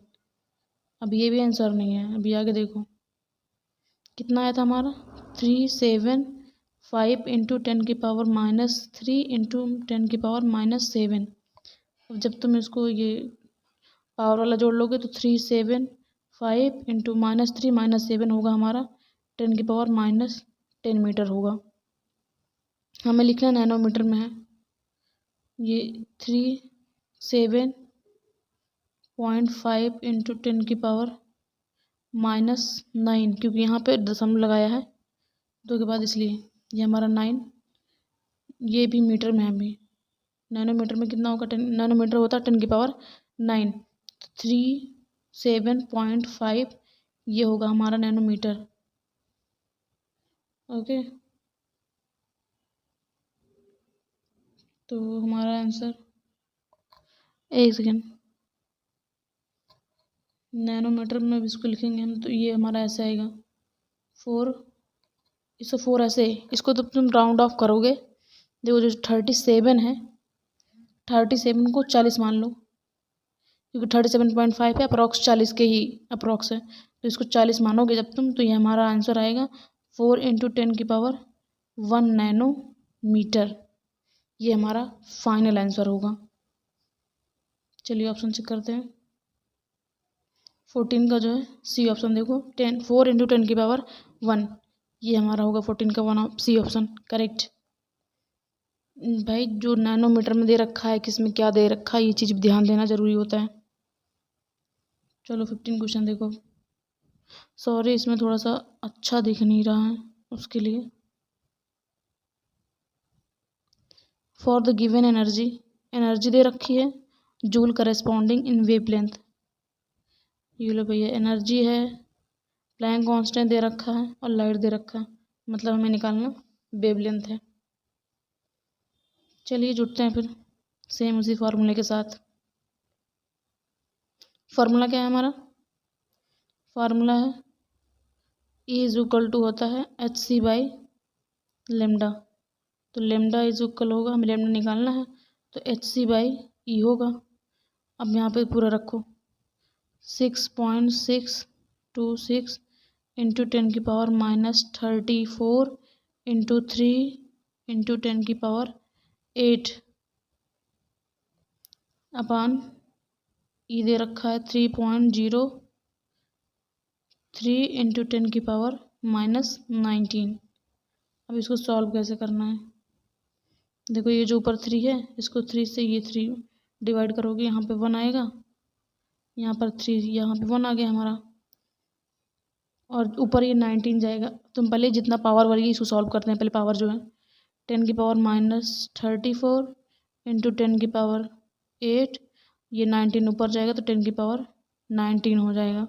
अब ये भी आंसर नहीं है। अभी आगे देखो कितना आया था हमारा, 375 इंटू 10⁻3 इंटू 10⁻7। अब जब तुम इसको ये पावर वाला जोड़ लोगे तो 375 इंटू -3 -7 होगा हमारा 10⁻10 मीटर होगा। हमें लिखना नैनोमीटर में है। ये 37.5 इंटू 10⁻9, क्योंकि यहाँ पे दशमलव लगाया है 2 के बाद, इसलिए ये हमारा 9। ये भी मीटर में है। अभी नैनोमीटर में कितना होगा, 10 नैनोमीटर होता है 10⁻9। 37.5 ये होगा हमारा नैनोमीटर। ओके, तो हमारा आंसर, एक सेकेंड, नैनोमीटर में भी इसको लिखेंगे हम तो ये हमारा ऐसे आएगा 4, इसको 4 ऐसे, इसको तो तुम राउंड ऑफ करोगे, देखो जो 37 है 37 को 40 मान लो, क्योंकि 37.5 है, अप्रॉक्स 40 के ही अप्रॉक्स है, तो इसको 40 मानोगे जब तुम, तो ये हमारा आंसर आएगा 4 इंटू 10⁻1 नैनोमीटर। ये हमारा फाइनल आंसर होगा। चलिए ऑप्शन चेक करते हैं। 14 का जो है सी ऑप्शन, देखो 4 इंटू 10⁻1, ये हमारा होगा 14 का 1 सी ऑप्शन करेक्ट। भाई जो नैनोमीटर में दे रखा है, किस में क्या दे रखा है, ये चीज़ ध्यान देना ज़रूरी होता है। चलो 15 क्वेश्चन देखो। सॉरी इसमें थोड़ा सा अच्छा दिख नहीं रहा है, उसके लिए। For the given energy, energy दे रखी है जूल करेस्पॉन्डिंग इन वेवलेंथ। ये लो भैया एनर्जी है, प्लैंक कांस्टेंट दे रखा है और लाइट दे रखा है, मतलब हमें निकालना वेवलेंथ है। चलिए जुड़ते हैं फिर सेम उसी फार्मूले के साथ। फार्मूला क्या है हमारा, फार्मूला है E इज इक्वल टू होता है HC बाई लेमडा। तो लेमडा इज इक्वल होगा, हमें लेमडा निकालना है, तो HC बाई E होगा। अब यहाँ पे पूरा रखो 6.626 इंटू 10⁻34 इंटू 3 इंटू 10⁸ अपान ई दे रखा है 3.03 इंटू 10⁻19। अब इसको सॉल्व कैसे करना है, देखो ये जो ऊपर 3 है, इसको 3 से ये 3 डिवाइड करोगे, यहाँ पे 1 आएगा, यहाँ पर 3, यहाँ पे 1 आ गया हमारा, और ऊपर ये 19 जाएगा। तुम पहले जितना पावर वाली इसको सॉल्व करते हैं, पहले पावर जो है 10⁻34 इंटू 10⁸, ये 19 ऊपर जाएगा तो 10⁻19 हो जाएगा।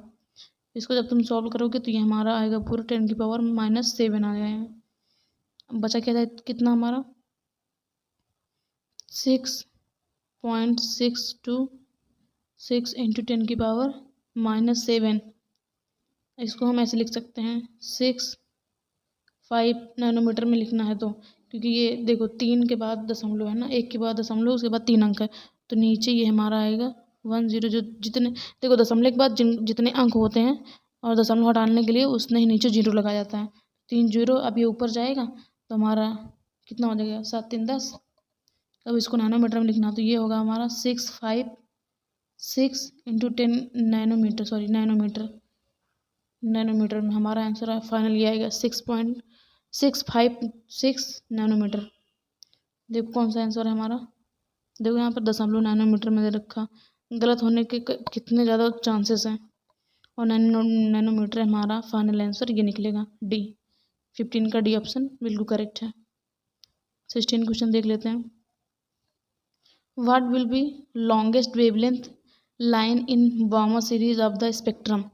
इसको जब तुम सॉल्व करोगे तो ये हमारा आएगा पूरा 10⁻7 आ जाएगा। बचा क्या था कितना हमारा 6.626 इंटू 10⁻7। इसको हम ऐसे लिख सकते हैं 5 नैनोमीटर में लिखना है तो, क्योंकि ये देखो 3 के बाद दशमलव है ना, 1 के बाद दशमलव, उसके बाद 3 अंक है, तो नीचे ये हमारा आएगा 10, जो जितने देखो दशमलव के बाद जितने अंक होते हैं और दशमलव हटाने के लिए उसने ही नीचे 0 लगाया जाता है, 3 0। अब ये ऊपर जाएगा तो हमारा कितना हो जाएगा 7 3 10। अब इसको नैनोमीटर में लिखना, तो ये होगा हमारा 656 इंटू 10 नैनोमीटर, सॉरी नैनोमीटर में हमारा आंसर है फाइनल ये आएगा 6.656 नैनोमीटर। देखो कौन सा आंसर है हमारा, देखो यहाँ पर दशमलव नैनोमीटर में दे रखा, गलत होने के कितने ज़्यादा चांसेस हैं। और नैनोमीटर है हमारा फाइनल आंसर, ये निकलेगा डी। 15 का डी ऑप्शन बिल्कुल करेक्ट है। 16 क्वेश्चन देख लेते हैं। What will be longest wavelength line in Balmer series of the spectrum.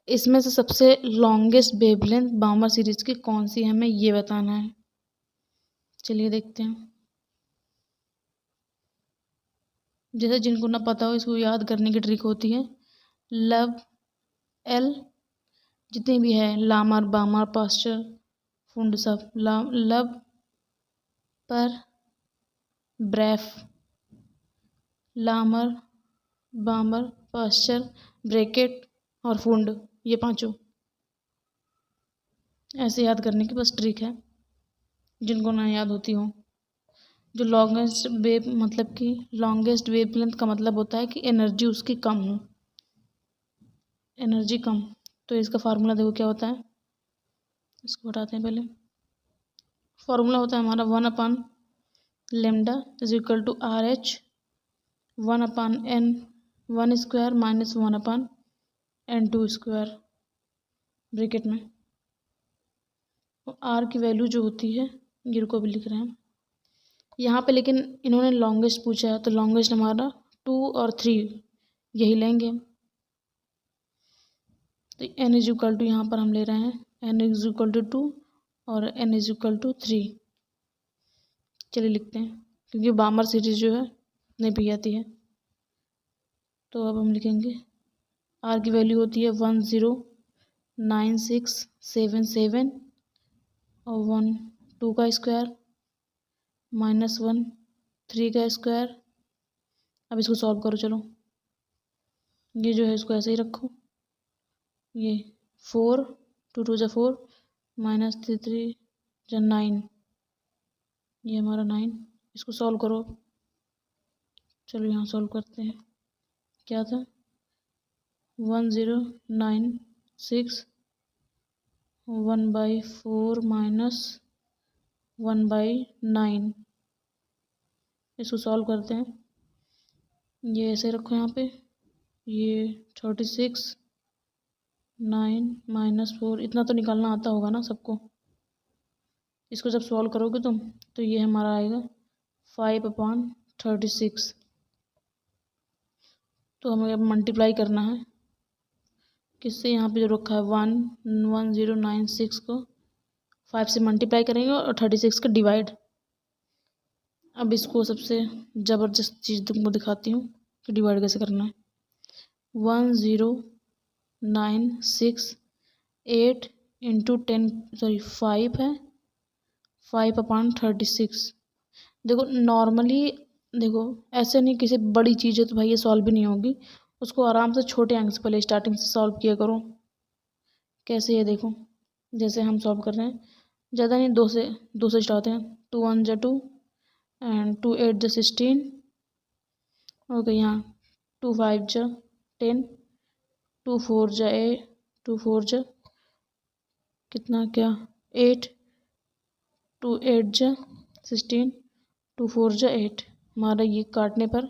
इसमें से सबसे लॉन्गेस्ट वेवलेंथ बाउमर सीरीज की कौन सी है, हमें ये बताना है। चलिए देखते हैं। जैसे जिनको ना पता हो इसको याद करने की ट्रिक होती है। लब एल जितने भी है, लामर बामर पास्चर फुंड सब, लब पर ब्रेफ, लामर बामर पास्चर ब्रैकेट और फुंड, ये पांचों ऐसे याद करने की बस ट्रिक है जिनको ना याद होती हो। जो लॉन्गेस्ट वेव मतलब कि लॉन्गेस्ट वेवलेंथ का मतलब होता है कि एनर्जी उसकी कम हो, एनर्जी कम। तो इसका फार्मूला देखो क्या होता है, इसको हटाते हैं पहले। फार्मूला होता है हमारा 1/λ is equal to RH 1/n 1 square minus 1/n2 square bracket में। और R की वैल्यू जो होती है ये को भी लिख रहे हैं यहाँ पे, लेकिन इन्होंने लॉन्गेस्ट पूछा है तो लॉन्गेस्ट हमारा 2 और 3 यही लेंगे। तो n इज इक्वल टू यहाँ पर हम ले रहे हैं n इज इक्वल टू 2 और n इज इक्वल टू 3। चलिए लिखते हैं क्योंकि बामर सीरीज जो है नहीं पी जाती है। तो अब हम लिखेंगे R की वैल्यू होती है 109677 और 1 2 का स्क्वायर माइनस 1 3 का स्क्वायर। अब इसको सॉल्व करो। चलो ये जो है इसको ऐसे ही रखो। ये 4 2 2 4 माइनस 3 3 9, ये हमारा 9। इसको सॉल्व करो। चलो यहाँ सॉल्व करते हैं। क्या था 1096 1/4 माइनस 1/9। इसको सॉल्व करते हैं। ये ऐसे रखो यहाँ पे। ये 36 9 माइनस 4, इतना तो निकालना आता होगा ना सबको। इसको जब सॉल्व करोगे तुम तो ये हमारा आएगा 5/36। तो हमें अब मल्टीप्लाई करना है किससे, यहाँ पे जो रखा है 1096 को 5 से मल्टीप्लाई करेंगे और 36 का डिवाइड। अब इसको सबसे ज़बरदस्त चीज़ तुमको दिखाती हूँ कि डिवाइड कैसे करना है। 1096 इंटू 10 सॉरी 5 है 5/36। देखो नॉर्मली देखो ऐसे नहीं, किसी बड़ी चीज़ है तो भाई ये सॉल्व भी नहीं होगी, उसको आराम से छोटे अंक से पहले स्टार्टिंग से सॉल्व किया करो। कैसे है देखो, जैसे हम सॉल्व कर रहे हैं, ज़्यादा नहीं, 2 से स्टार्ट हैं। 2 1 जा 2 एंड 2 8 जा 16। ओके यहाँ 2 5 जा 10 2 4 जा 8 2 4 जा कितना क्या 8 2 8 जा 16 2 4 जा 8। हमारा ये काटने पर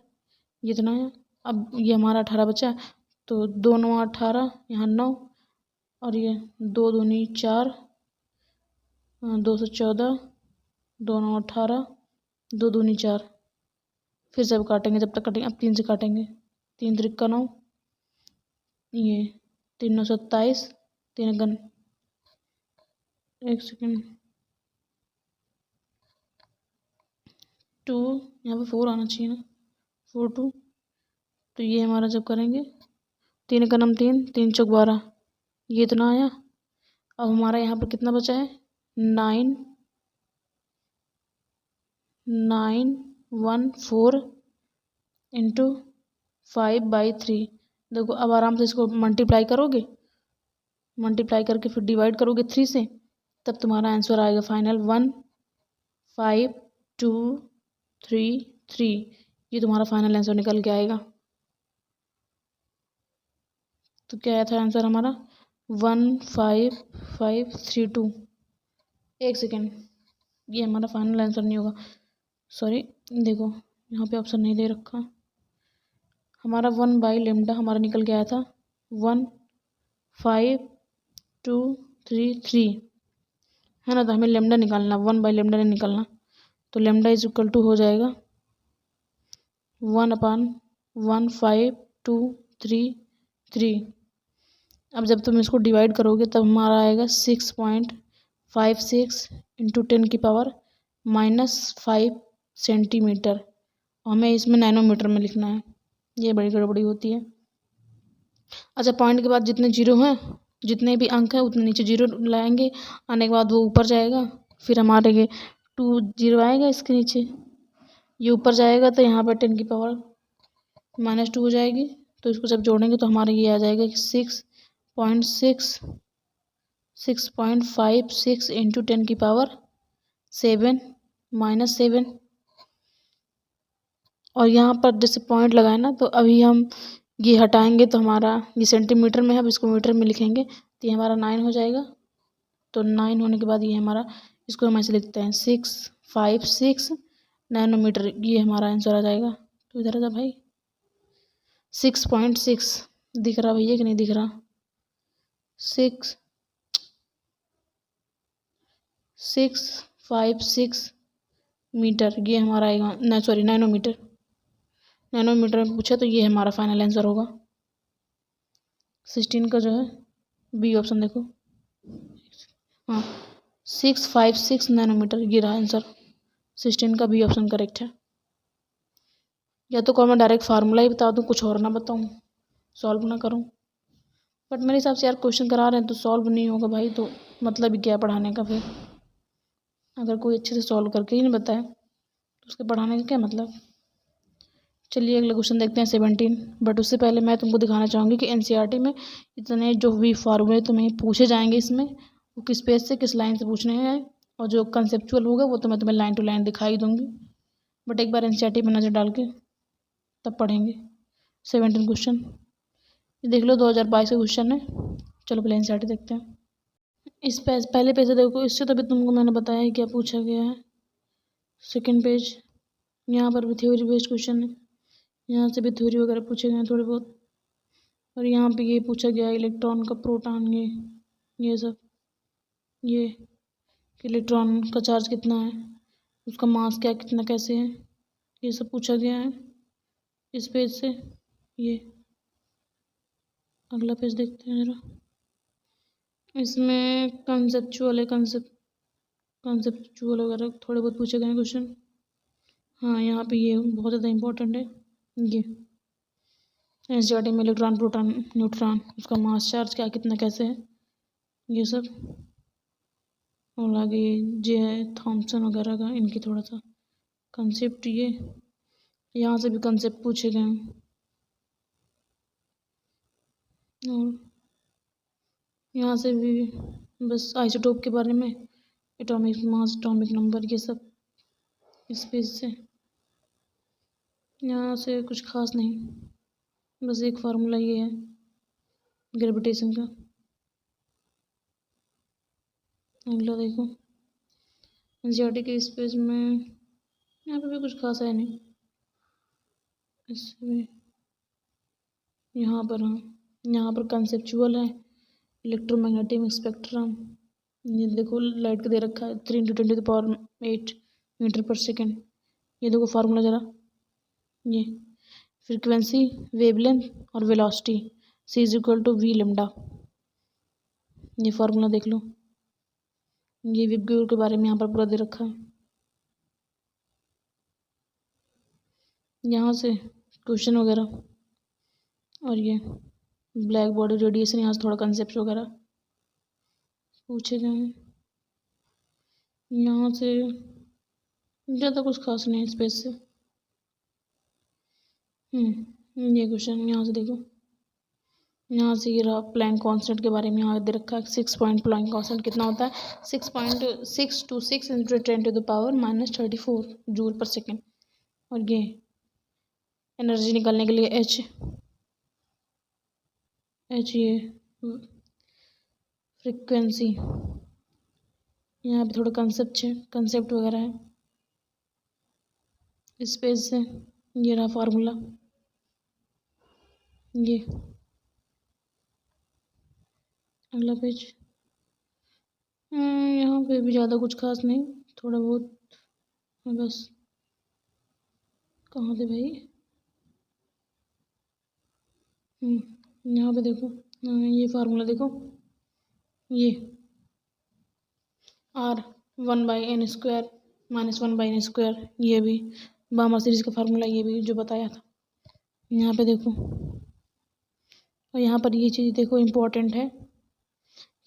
इतना है। अब ये हमारा 18 बचा है तो 2 9 18, यहाँ 9 और ये 2 दूनी 4 2 से 14 2 9 18 2 दूनी 4। फिर से अब काटेंगे जब तक कटेंगे। अब 3 से काटेंगे। 3 3 का 9, ये 3 9 27 3 गन 1 सेकेंड 2, यहाँ पे 4 आना चाहिए ना 4 2। तो ये हमारा जब करेंगे 3 का 3 3 चौक 12, ये इतना आया। अब हमारा यहाँ पर कितना बचा है 9 9 1 4 इंटू 5/3। देखो अब आराम से इसको मल्टीप्लाई करोगे, मल्टीप्लाई करके फिर डिवाइड करोगे 3 से, तब तुम्हारा आंसर आएगा फाइनल 1 5 2 3 3। ये तुम्हारा फाइनल आंसर निकल के आएगा। तो क्या आया था आंसर हमारा 15532। 1 सेकेंड, ये हमारा फाइनल आंसर नहीं होगा, सॉरी। देखो यहाँ पे ऑप्शन नहीं दे रखा। हमारा 1/λ हमारा निकल के आया था 1 5 2 3 3 है ना। तो हमें लेमडा निकालना, 1/λ नहीं निकालना। तो लेमडा इज इक्वल टू हो जाएगा 1/1 5 2 3 3। अब जब तुम इसको डिवाइड करोगे तब हमारा आएगा 6.56 इंटू 10⁻⁻5 सेंटीमीटर। हमें इसमें नैनोमीटर में लिखना है, ये बड़ी गड़बड़ी होती है। अच्छा, पॉइंट के बाद जितने जीरो हैं, जितने भी अंक हैं उतने नीचे जीरो लाएंगे, आने के बाद वो ऊपर जाएगा, फिर हमारे ये 2 जीरो आएगा इसके नीचे, ये ऊपर जाएगा तो यहाँ पर 10⁻⁻2 हो जाएगी। तो इसको जब जोड़ेंगे तो हमारे ये आ जाएगा 6.56 इंटू 10⁻7 और यहाँ पर जैसे पॉइंट लगाए ना, तो अभी हम ये हटाएंगे तो हमारा ये सेंटीमीटर में है, अब इसको मीटर में लिखेंगे तो ये हमारा 9 हो जाएगा। तो 9 होने के बाद ये हमारा, इसको हम ऐसे लिखते हैं 656 नैनोमीटर, ये हमारा आंसर आ जाएगा। तो इधर आ जा भाई, 6.6 दिख रहा भैया कि नहीं दिख रहा? 656 मीटर, ये हमारा आएगा ना, सॉरी नैनोमीटर। नैनोमीटर में पूछा तो ये हमारा फाइनल आंसर होगा। 16 का जो है बी ऑप्शन देखो, हाँ 656 नैनोमीटर, ये रहा आंसर। 16 का बी ऑप्शन करेक्ट है। या तो मैं डायरेक्ट फार्मूला ही बता दूँ, कुछ और ना बताऊँ, सॉल्व ना करूँ। बट मेरे हिसाब से यार क्वेश्चन करा रहे हैं तो सॉल्व नहीं होगा भाई, तो मतलब ही क्या पढ़ाने का फिर। अगर कोई अच्छे से सॉल्व करके ही नहीं बताए तो उसके पढ़ाने का क्या मतलब। चलिए अगला क्वेश्चन देखते हैं 17। बट उससे पहले मैं तुमको दिखाना चाहूँगी कि एनसीईआरटी में इतने जो भी फार्मूले तुम्हें पूछे जाएंगे इसमें, वो किस पेज से किस लाइन से पूछने हैं, और जो कंसेप्चुअल होगा वो तो मैं तुम्हें लाइन टू लाइन दिखाई दूँगी। बट एक बार एनसीईआरटी में नज़र डाल के तब पढ़ेंगे। 17 क्वेश्चन ये देख लो, 2022 का क्वेश्चन है। चलो पहले एनसीईआरटी देखते हैं। इस पहले पेज से देखो, इससे तो भी तुमको मैंने बताया है क्या पूछा गया है। सेकेंड पेज, यहाँ पर भी थ्योरी बेस्ड क्वेश्चन है, यहाँ से भी थ्योरी वगैरह पूछे गए हैं थोड़े बहुत। और यहाँ पे ये पूछा गया है इलेक्ट्रॉन का प्रोटॉन, ये सब, ये कि इलेक्ट्रॉन का चार्ज कितना है, उसका मास क्या कितना कैसे है, ये सब पूछा गया है इस पेज से। ये अगला पेज देखते हैं जरा, इसमें कंसेप्चुअल वगैरह थोड़े बहुत पूछे गए हैं क्वेश्चन। हाँ यहाँ पे ये बहुत ज़्यादा इम्पोर्टेंट है, ये एनसीईआरटी में इलेक्ट्रॉन प्रोटॉन न्यूट्रॉन, उसका मास चार्ज क्या कितना कैसे है, ये सब। और आगे जे है थॉमसन वगैरह का, इनकी थोड़ा सा कंसेप्ट, ये यहाँ से भी कंसेप्ट पूछे गए हैं। और यहाँ से भी बस आइसोटोप के बारे में, एटॉमिक मास, एटॉमिक नंबर, ये सब इस पेज से। यहाँ से कुछ खास नहीं, बस एक फार्मूला ये है ग्रेविटेशन का। अगला देखो एनसीईआरटी के इस पेज में, यहाँ पे भी कुछ खास है नहीं इसमें। यहाँ पर हाँ, यहाँ पर कंसेप्चुअल है इलेक्ट्रोमैग्नेटिक स्पेक्ट्रम, ये देखो लाइट का दे रखा है 3 × 10⁸ मीटर पर सेकेंड। ये देखो फार्मूला जरा, ये फ्रीक्वेंसी, वेवलेंथ और वेलोसिटी, C = V लैम्डा, ये फार्मूला देख लो। ये विबग्योर के बारे में यहाँ पर पूरा दे रखा है। यहाँ से क्वेश्चन वगैरह, और ये ब्लैक बॉडी रेडिएशन, यहाँ से थोड़ा कंसेप्ट वगैरह पूछे गए हैं। यहाँ से ज़्यादा कुछ खास नहीं इस पेज से। ये क्वेश्चन यहाँ से देखो, यहाँ से ये रहा प्लैंक कांस्टेंट के बारे में यहाँ दे रखा है। 6 पॉइंट प्लैंक कांस्टेंट कितना होता है, 6.626 × 10⁻34 जूल पर सेकेंड। और ये एनर्जी निकालने के लिए एच ये फ्रीक्वेंसी, यहाँ पे थोड़ा कंसेप्ट वगैरह है इस पेज से। ये रहा फार्मूला, ये अगला पेज। यहाँ पे भी ज़्यादा कुछ खास नहीं, थोड़ा बहुत बस। कहाँ थे भाई? यहाँ पे देखो, ये फार्मूला देखो, ये R1/n² -1/n², ये भी बामर सीरीज का फार्मूला, ये भी जो बताया था। यहाँ पे देखो, और यहाँ पर ये चीज़ देखो इम्पोर्टेंट है,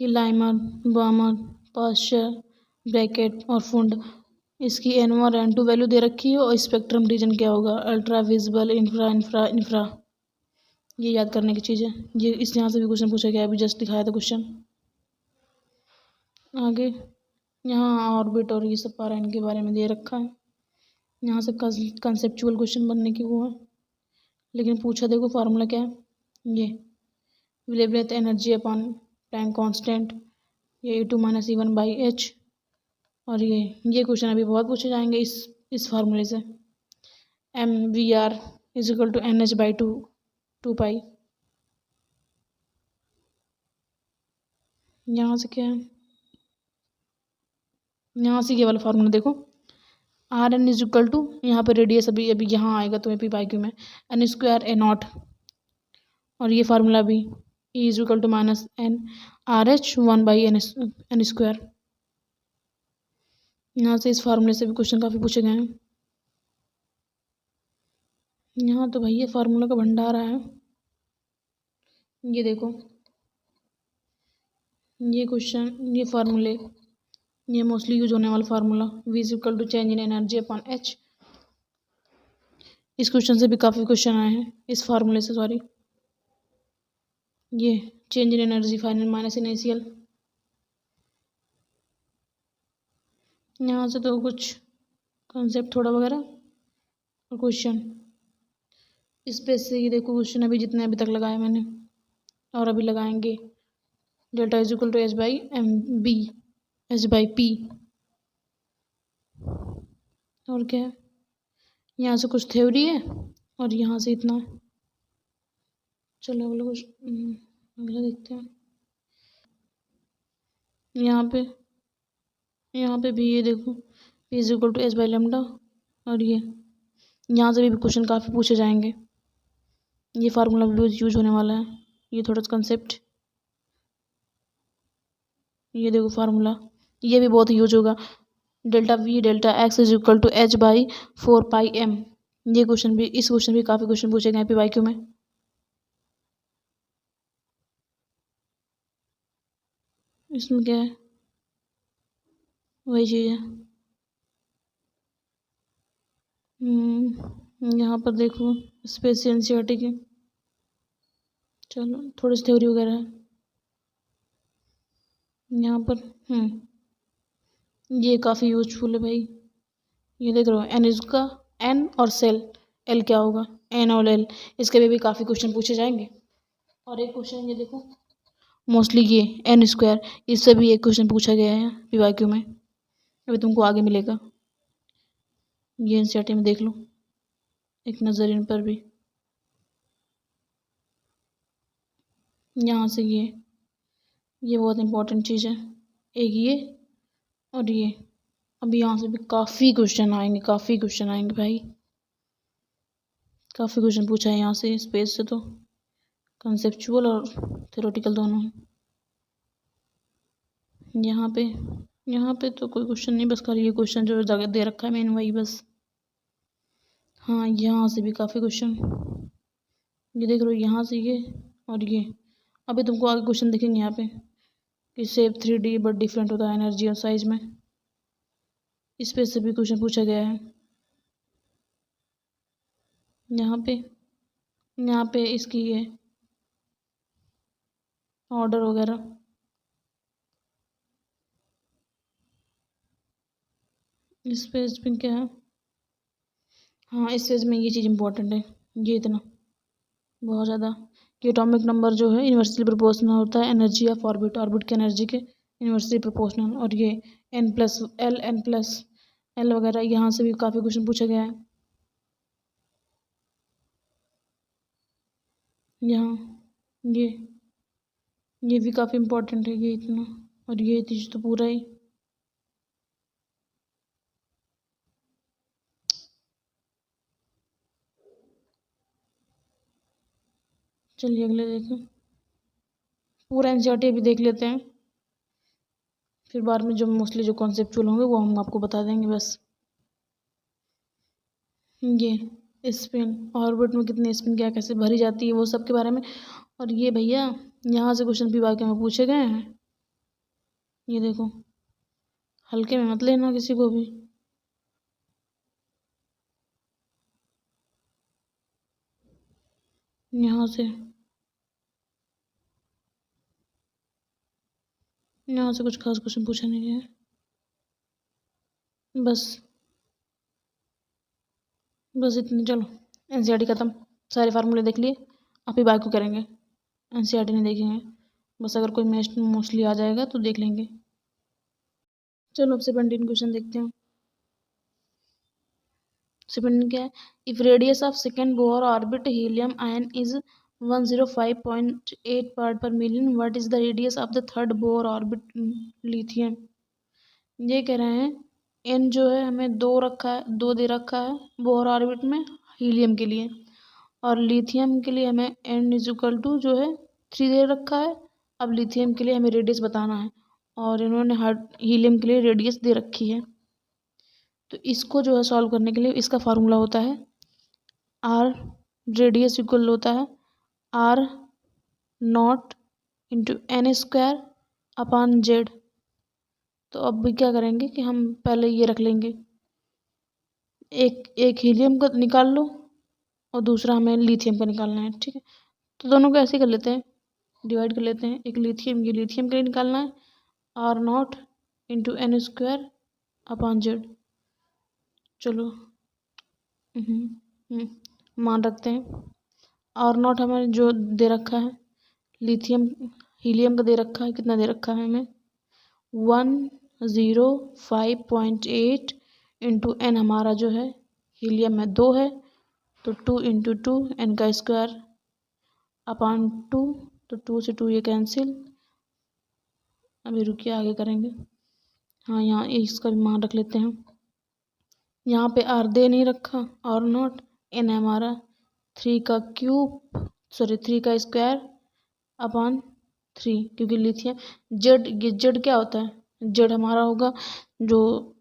ये लाइमर, बामर, पास्चर, ब्रैकेट और फुंड, इसकी N1 और N2 वैल्यू दे रखी है, और स्पेक्ट्रम रीजन क्या होगा, ultra visible, infra infra infra. ये याद करने की चीज़ है, ये इस यहाँ से भी क्वेश्चन पूछा गया, अभी जस्ट दिखाया था क्वेश्चन। आगे यहाँ ऑर्बिट और ये सब पारा इनके बारे में दे रखा है, यहाँ से कंसेप्चुअल क्वेश्चन बनने की वो है, लेकिन पूछा देखो फार्मूला क्या है, ये wavelength energy upon time constant, ये E2 - E1/h। और ये क्वेश्चन अभी बहुत पूछे जाएंगे इस फार्मूले से, mvr = nh/2 2π। यहाँ से क्या है, यहाँ से ये वाला फार्मूला देखो, Rn = यहाँ पे रेडियस अभी अभी यहाँ आएगा तुम्हें पी/क्यू में, n² a0, और ये फार्मूला भी E = -n RH 1/n²। यहाँ से इस फार्मूले से भी क्वेश्चन काफ़ी पूछे गए हैं। यहाँ तो भैया फार्मूला का भंडार है, ये देखो, ये क्वेश्चन, ये फार्मूले, ये मोस्टली यूज होने वाला formula, V = change in energy upon H। इस क्वेश्चन से भी काफ़ी क्वेश्चन आए हैं, इस फार्मूले से, सॉरी, ये change in energy final minus initial. यहाँ से तो कुछ कॉन्सेप्ट थोड़ा वगैरह और क्वेश्चन, इस पे से ये देखो क्वेश्चन अभी जितने अभी तक लगाए मैंने, और अभी लगाएंगे, delta is equal to H/mb H/p। और क्या है, यहाँ से कुछ थ्योरी है, और यहाँ से इतना है। चलो अगला कुछ अगला देखते हैं। यहाँ पे भी ये देखो, P = H/λ, और ये यहाँ से भी क्वेश्चन काफ़ी पूछे जाएंगे, ये फार्मूला भी यूज होने वाला है, ये थोड़ा सा कंसेप्ट, ये देखो फार्मूला, ये भी बहुत यूज होगा, ΔV ΔX = H/4πm। ये क्वेश्चन भी, इस क्वेश्चन भी काफ़ी क्वेश्चन पूछे गए पी/क्यू में। इसमें क्या है, वही चीज़ है। यहाँ पर देखो स्पेस एनसीईआरटी की, चलो थोड़ी सी थ्योरी वगैरह है यहाँ पर। ये काफ़ी यूजफुल है भाई, ये देख रहे हो, एन इसका, एन और सेल, एल क्या होगा, एन और एल, इसके भी काफ़ी क्वेश्चन पूछे जाएंगे। और एक क्वेश्चन ये देखो, मोस्टली ये n², इससे भी एक क्वेश्चन पूछा गया है पी/क्यू में, अभी तुमको आगे मिलेगा, ये एनसीईआरटी में देख लो एक नज़र इन पर भी। यहाँ से ये बहुत इम्पोर्टेंट चीज़ है, एक ये और ये, अभी यहाँ से भी काफ़ी क्वेश्चन आएंगे, काफ़ी क्वेश्चन आएंगे भाई, काफ़ी क्वेश्चन पूछा है यहाँ से स्पेस से, तो कंसेप्चुअल और थ्योरेटिकल दोनों हैं। यहाँ पे तो कोई क्वेश्चन नहीं, बस खाली ये क्वेश्चन जो जगह दे रखा है मैंने वही बस। हाँ, यहाँ से भी काफ़ी क्वेश्चन, ये देख रहे हो, यहाँ से ये और ये, अभी तुमको आगे क्वेश्चन दिखेंगे यहाँ पे कि शेप 3D बट डिफरेंट होता है एनर्जी और साइज में, इस पे से भी क्वेश्चन पूछा गया है। यहाँ पे इसकी ये ऑर्डर वगैरह, इस पेज पे क्या है, हाँ इस पेज में ये चीज़ इम्पोर्टेंट है, ये इतना बहुत ज़्यादा, कि एटॉमिक नंबर जो है इन्वर्सली प्रोपोर्शनल होता है एनर्जी ऑफ ऑर्बिट, ऑर्बिट के एनर्जी के इन्वर्सली प्रोपोर्शनल, और ये n+L वगैरह, यहाँ से भी काफ़ी क्वेश्चन पूछा गया है। यहाँ ये भी काफ़ी इम्पोर्टेंट है ये इतना, और ये चीज़ तो पूरा ही। चलिए अगले देखें, पूरा एनसीईआरटी अभी देख लेते हैं, फिर बाद में जो मोस्टली जो कॉन्सेप्चुअल होंगे वो हम आपको बता देंगे बस। ये स्पिन, ऑर्बिट में कितनी स्पिन क्या कैसे भरी जाती है वो सब के बारे में। और ये भैया यहाँ से क्वेश्चन भी वाक्य में पूछे गए हैं, ये देखो, हल्के में मत लेना किसी को भी। यहाँ से कुछ खास क्वेश्चन पूछा नहीं है, बस इतने। चलो एनसीईआरटी ख़त्म, सारे फार्मूले देख लिए, आप ही बाकी करेंगे, एनसीईआरटी नहीं देखेंगे बस। अगर कोई मोस्टली आ जाएगा तो देख लेंगे। चलो अब 17 क्वेश्चन देखते हैं। 17 क्या है, if radius of second Bohr orbit helium ion is 105.8 part per million, what is the radius of the third Bohr orbit lithium. ये कह रहे हैं एन जो है हमें 2 दे रखा है बोर ऑर्बिट में हीलियम के लिए, और लिथियम के लिए हमें एन इज इक्वल टू जो है 3 दे रखा है। अब लिथियम के लिए हमें रेडियस बताना है, और इन्होंने हीलियम के लिए रेडियस दे रखी है। तो इसको जो है सॉल्व करने के लिए इसका फार्मूला होता है आर, रेडियस इक्वल होता है R not into N square upon Z. तो अब भी क्या करेंगे कि हम पहले ये रख लेंगे, एक हीलियम का निकाल लो और दूसरा हमें लिथियम का निकालना है, ठीक है। तो दोनों को ऐसे कर लेते हैं, डिवाइड कर लेते हैं। एक लिथियम, ये लिथियम के लिए निकालना है R not into N square upon Z. चलो मान रखते हैं, आर नॉट हमें जो दे रखा है लिथियम हीलियम का दे रखा है, कितना दे रखा है हमें 105.8 इंटू एन हमारा जो है हीलियम में 2 है, तो 2 इंटू 2 एन का स्क्वायर अपॉन 2, तो 2 से 2 ये कैंसिल। अभी रुकिए आगे करेंगे। हाँ यहाँ इसका भी मान रख लेते हैं, यहाँ पे आर दे नहीं रखा, आर नॉट, एन हमारा 3 का स्क्वायर अपॉन 3, क्योंकि लिथियम जेड, ये जेड क्या होता है, जेड हमारा होगा जो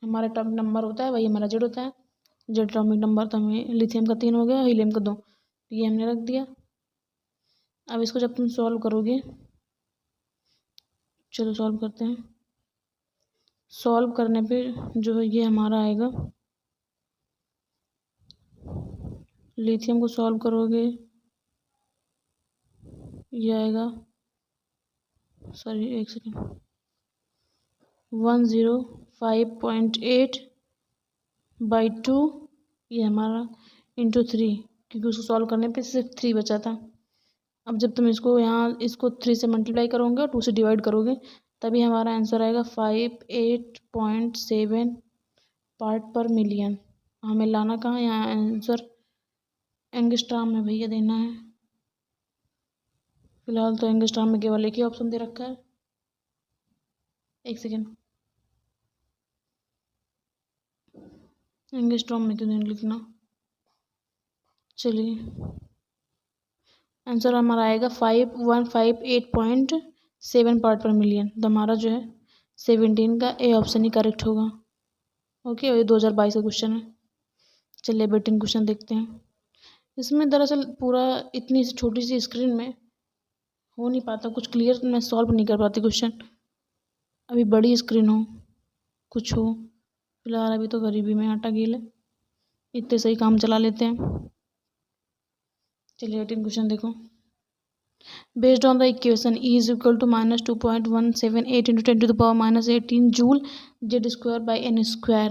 हमारा एटॉमिक नंबर होता है वही हमारा जेड होता है। जेड एटॉमिक नंबर तो हमें लिथियम का 3 हो गया, हीलियम का 2, तो ये हमने रख दिया। अब इसको जब तुम सॉल्व करोगे, चलो सॉल्व करते हैं। सॉल्व करने पे जो है ये हमारा आएगा, लिथियम को सॉल्व करोगे ये आएगा, सॉरी एक सेकेंड, 105.8 बाई 2 ये हमारा इंटू 3, क्योंकि उसको सॉल्व करने पे सिर्फ 3 बचा था। अब जब तुम इसको यहाँ इसको 3 से मल्टीप्लाई करोगे और 2 से डिवाइड करोगे तभी हमारा आंसर आएगा 58.7 पार्ट पर मिलियन। हमें लाना कहाँ, यहाँ आंसर एंगस्ट्राम में भैया देना है। फिलहाल तो एंगस्ट्राम में केवल एक ही ऑप्शन दे रखा है, एक सेकेंड, एंगस्ट्राम में क्यों नहीं लिखना। चलिए आंसर हमारा आएगा 5158.7 पार्ट पर मिलियन। तो हमारा जो है 17 का ए ऑप्शन ही करेक्ट होगा। ओके, और ये 2022 का क्वेश्चन है। चलिए 18 क्वेश्चन देखते हैं। इसमें दरअसल पूरा इतनी सी छोटी सी स्क्रीन में हो नहीं पाता कुछ क्लियर, मैं सॉल्व नहीं कर पाती क्वेश्चन। अभी बड़ी स्क्रीन हो, कुछ हो, फिलहाल अभी तो गरीबी में आटा गील है, इतने सही काम चला लेते हैं। चलिए 18 क्वेश्चन देखो। Based on the equation E is equal to -2.178 into 10 to the power -18 joule Z square by N square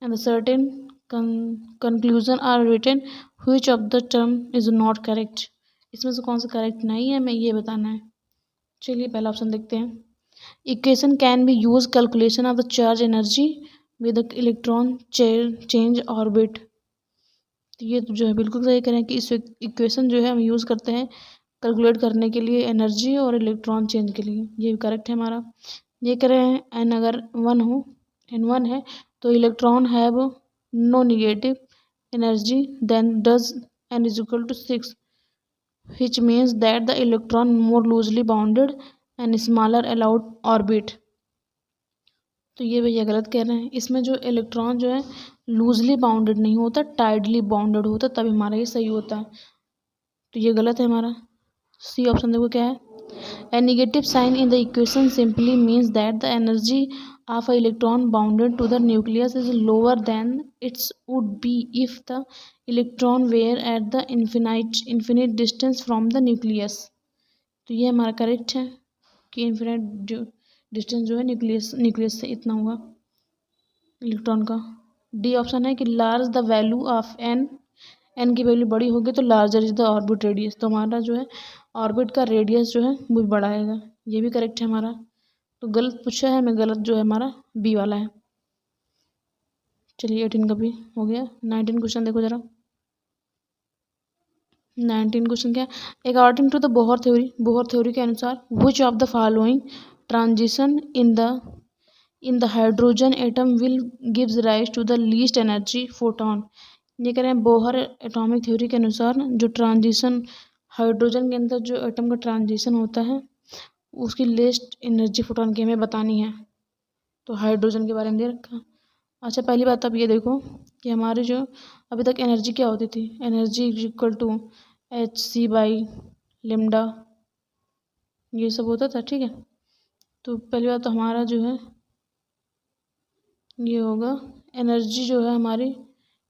and the certain conclusion are written which of the term is not correct. इसमें से कौन सा correct नहीं है हमें ये बताना है। चलिए पहला ऑप्शन देखते हैं, equation can be use calculation of the charge energy with electron change orbit. ये जो है बिल्कुल सही करें कि इस इक्वेशन जो है हम यूज़ करते हैं कैलकुलेट करने के लिए एनर्जी और इलेक्ट्रॉन चेंज के लिए। ये भी करेक्ट है हमारा। ये कह रहे हैं एन अगर 1 हो, एन 1 है तो electron have no negative energy then does n is equal to 6, which means that the electron more loosely bounded and smaller allowed orbit। तो ये भैया गलत कह रहे हैं। इसमें जो इलेक्ट्रॉन जो है लूजली बाउंडेड नहीं होता, टाइटली बाउंडेड होता, तभी हमारा ये सही होता है। तो ये गलत है हमारा। सी ऑप्शन देखो क्या है। A negative sign in the equation simply means that the energy of an electron bounded to the nucleus is lower than it would be if the electron were at the infinite distance from the nucleus। तो ये हमारा correct है कि infinite distance जो है nucleus से इतना होगा इलेक्ट्रॉन का। डी ऑप्शन है कि large the value of N की वैल्यू बड़ी होगी तो larger is the orbit radius. तो हमारा जो है ऑर्बिट का रेडियस जो है वो भी बढ़ाएगा। ये भी करेक्ट है हमारा। तो गलत पूछा है हमें, गलत जो है हमारा बी वाला है। चलिए 18 का भी हो गया। 19 क्वेश्चन देखो जरा। 19 क्वेश्चन क्या है। According to the Bohr theory के अनुसार which of the following transition in the hydrogen atom will gives rise to the least energy photon. ये कह रहे हैं बोहर एटॉमिक थ्योरी के अनुसार जो ट्रांजिशन हाइड्रोजन के अंदर जो एटम का ट्रांजिशन होता है उसकी लीस्ट एनर्जी फोटोन की हमें बतानी है। तो हाइड्रोजन के बारे में दे रखा। अच्छा पहली बात आप ये देखो कि हमारे जो अभी तक एनर्जी क्या होती थी, एनर्जी इक्वल टू hc/λ, ये सब होता था, ठीक है। तो पहली बात तो हमारा जो है ये होगा एनर्जी जो है हमारी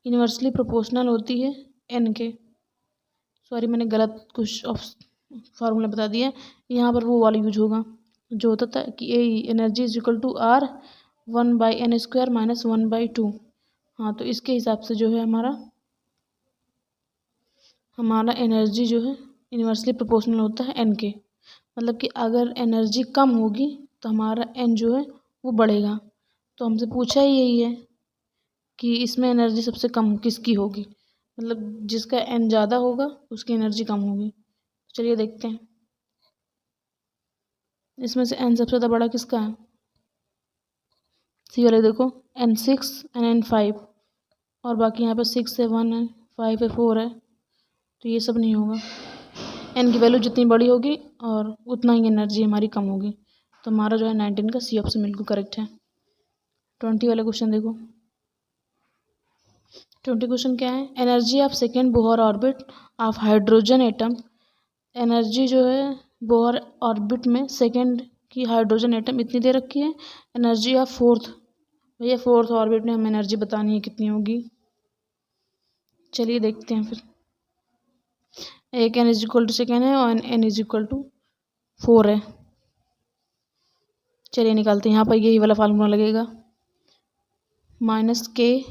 इन्वर्सली प्रोपोर्शनल होती है एन के। सॉरी मैंने गलत कुछ फार्मूला बता दिया, यहाँ पर वो वाला यूज होगा जो होता था कि energy is equal to R 1/n² - 1/2। हाँ तो इसके हिसाब से जो है हमारा एनर्जी जो है इन्वर्सली प्रोपोर्शनल होता है एन के। मतलब कि अगर एनर्जी कम होगी तो हमारा एन जो है वो बढ़ेगा। तो हमसे पूछा ही यही है कि इसमें एनर्जी सबसे कम किसकी होगी, मतलब जिसका एन ज़्यादा होगा उसकी एनर्जी कम होगी। चलिए देखते हैं इसमें से एन सबसे ज़्यादा बड़ा किसका है। सी वाले देखो N6 और N5 और बाकी यहाँ पे 6 है, 1 है, 5 है, 4 है। तो ये सब नहीं होगा। एन की वैल्यू जितनी बड़ी होगी और उतना ही एनर्जी हमारी कम होगी। तो हमारा जो है 19 का सी ऑप्शन बिल्कुल करेक्ट है। 20 वाला क्वेश्चन देखो। 20 क्वेश्चन क्या है। Energy of second Bohr orbit of hydrogen atom. Energy जो है बोहर ऑर्बिट में सेकेंड की हाइड्रोजन एटम इतनी दे रखी है। एनर्जी ऑफ फोर्थ, भैया फोर्थ ऑर्बिट में हमें एनर्जी बतानी है कितनी होगी। चलिए देखते हैं फिर। एक n is equal to second है और n इज इक्वल टू 4 है। चलिए निकालते हैं। यहाँ पर यही वाला फार्मूला लगेगा -k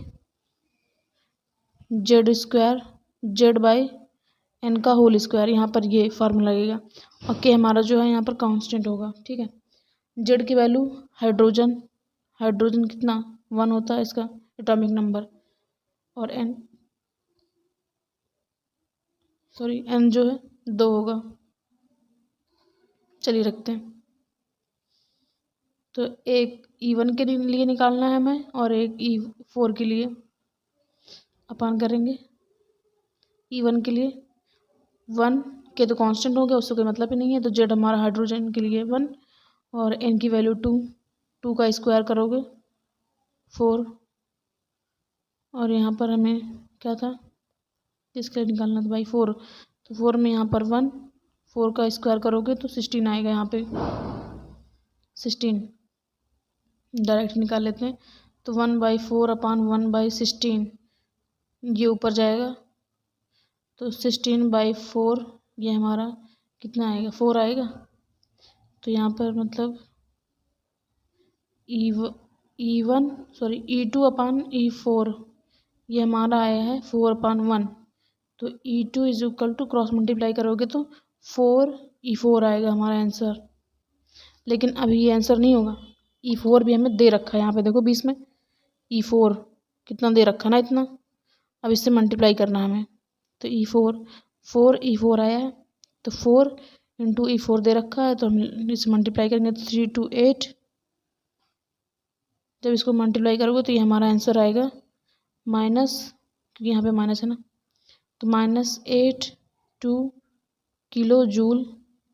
z² z/n का होल स्क्वायर। यहाँ पर ये फार्मूला लगेगा और k हमारा जो है यहाँ पर कांस्टेंट होगा, ठीक है। z की वैल्यू हाइड्रोजन कितना 1 होता है इसका एटॉमिक नंबर, और n जो है 2 होगा। चलिए रखते हैं। तो एक E1 के लिए निकालना है हमें और एक E4 के लिए अपन करेंगे। E1 के लिए 1 के तो कांस्टेंट हो गया, उससे कोई मतलब ही नहीं है। तो Z हमारा हाइड्रोजन के लिए 1 और n की वैल्यू 2 का स्क्वायर करोगे 4, और यहाँ पर हमें क्या था इसके लिए निकालना था भाई 4। तो 4 में यहाँ पर 1, 4 का स्क्वायर करोगे तो 16 आएगा। यहाँ पे 16 डायरेक्ट निकाल लेते हैं। तो 1/4/1/16 ये ऊपर जाएगा तो 16/4 ये हमारा कितना आएगा 4 आएगा। तो यहाँ पर मतलब E2/E4 ये हमारा आया है 4/1। तो E2 is equal to cross multiply करोगे तो 4E4 आएगा हमारा आंसर। लेकिन अभी ये आंसर नहीं होगा। E4 भी हमें दे रखा है, यहाँ पे देखो 20 में E4 कितना दे रखा ना इतना। अब इससे मल्टीप्लाई करना है हमें। तो E4 4E4 आया है तो 4 इंटू E4 दे रखा है, तो हम इसे मल्टीप्लाई करेंगे तो 3 2 8। जब इसको मल्टीप्लाई करोगे तो ये हमारा आंसर आएगा माइनस, क्योंकि यहाँ पे माइनस है ना, तो -82 किलो जूल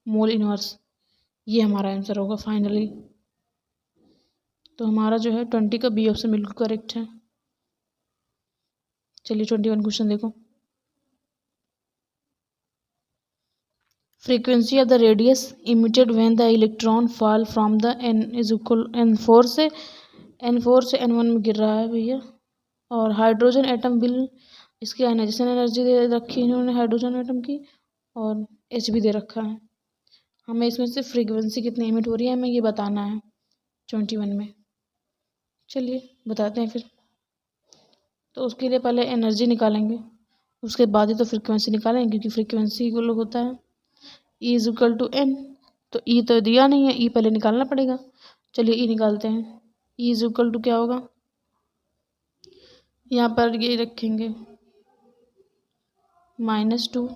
मोल इनवर्स, ये हमारा आंसर होगा फाइनली। तो हमारा जो है 20 का बी ऑप्शन बिल्कुल करेक्ट है। चलिए 21 क्वेश्चन देखो। Frequency of the radius emitted when the electron fall from the n is equal n4 से n1 में गिर रहा है भैया। और हाइड्रोजन एटम विल, इसकी आयनाइजेशन एनर्जी दे रखी है इन्होंने हाइड्रोजन एटम की, और H भी दे रखा है। हमें इसमें से फ्रीक्वेंसी कितनी इमिट हो रही है हमें ये बताना है 21 में। चलिए बताते हैं फिर। तो उसके लिए पहले एनर्जी निकालेंगे, उसके बाद ही तो फ्रीक्वेंसी निकालेंगे, क्योंकि फ्रीक्वेंसी को लोग होता है E is equal to n। तो E तो दिया नहीं है, E पहले निकालना पड़ेगा। चलिए E निकालते हैं। E इज इक्वल टू क्या होगा, यहाँ पर ये रखेंगे -2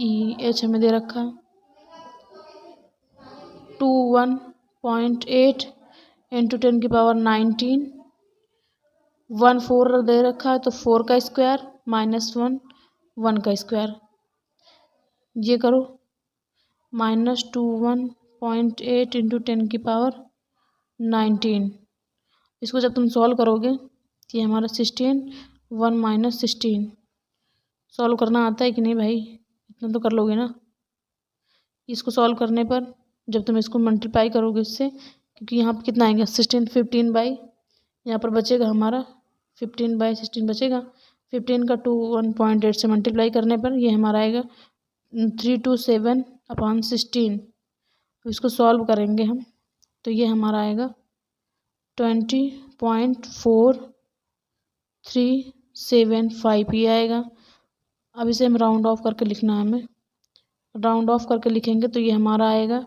EH हमें दे रखा है 21.8 इंटू 10 की पावर 19, 1 4 दे रखा है तो 4 का स्क्वायर -1 1 का स्क्वायर, ये करो -21.8 इंटू 10 की पावर 19। इसको जब तुम सॉल्व करोगे तो ये हमारा 16 1 - 16। सॉल्व करना आता है कि नहीं भाई, इतना तो कर लोगे ना। इसको सॉल्व करने पर जब तुम इसको मल्टीप्लाई करोगे इससे, क्योंकि यहाँ पर कितना आएगा 16 15 बाई, यहाँ पर बचेगा हमारा 15/16 बचेगा। 15 का 2 1.8 से मल्टीप्लाई करने पर ये हमारा आएगा 327/16। इसको सॉल्व करेंगे हम तो ये हमारा आएगा 20.4375 ये आएगा। अब इसे हम राउंड ऑफ करके लिखना है हमें, राउंड ऑफ करके लिखेंगे तो ये हमारा आएगा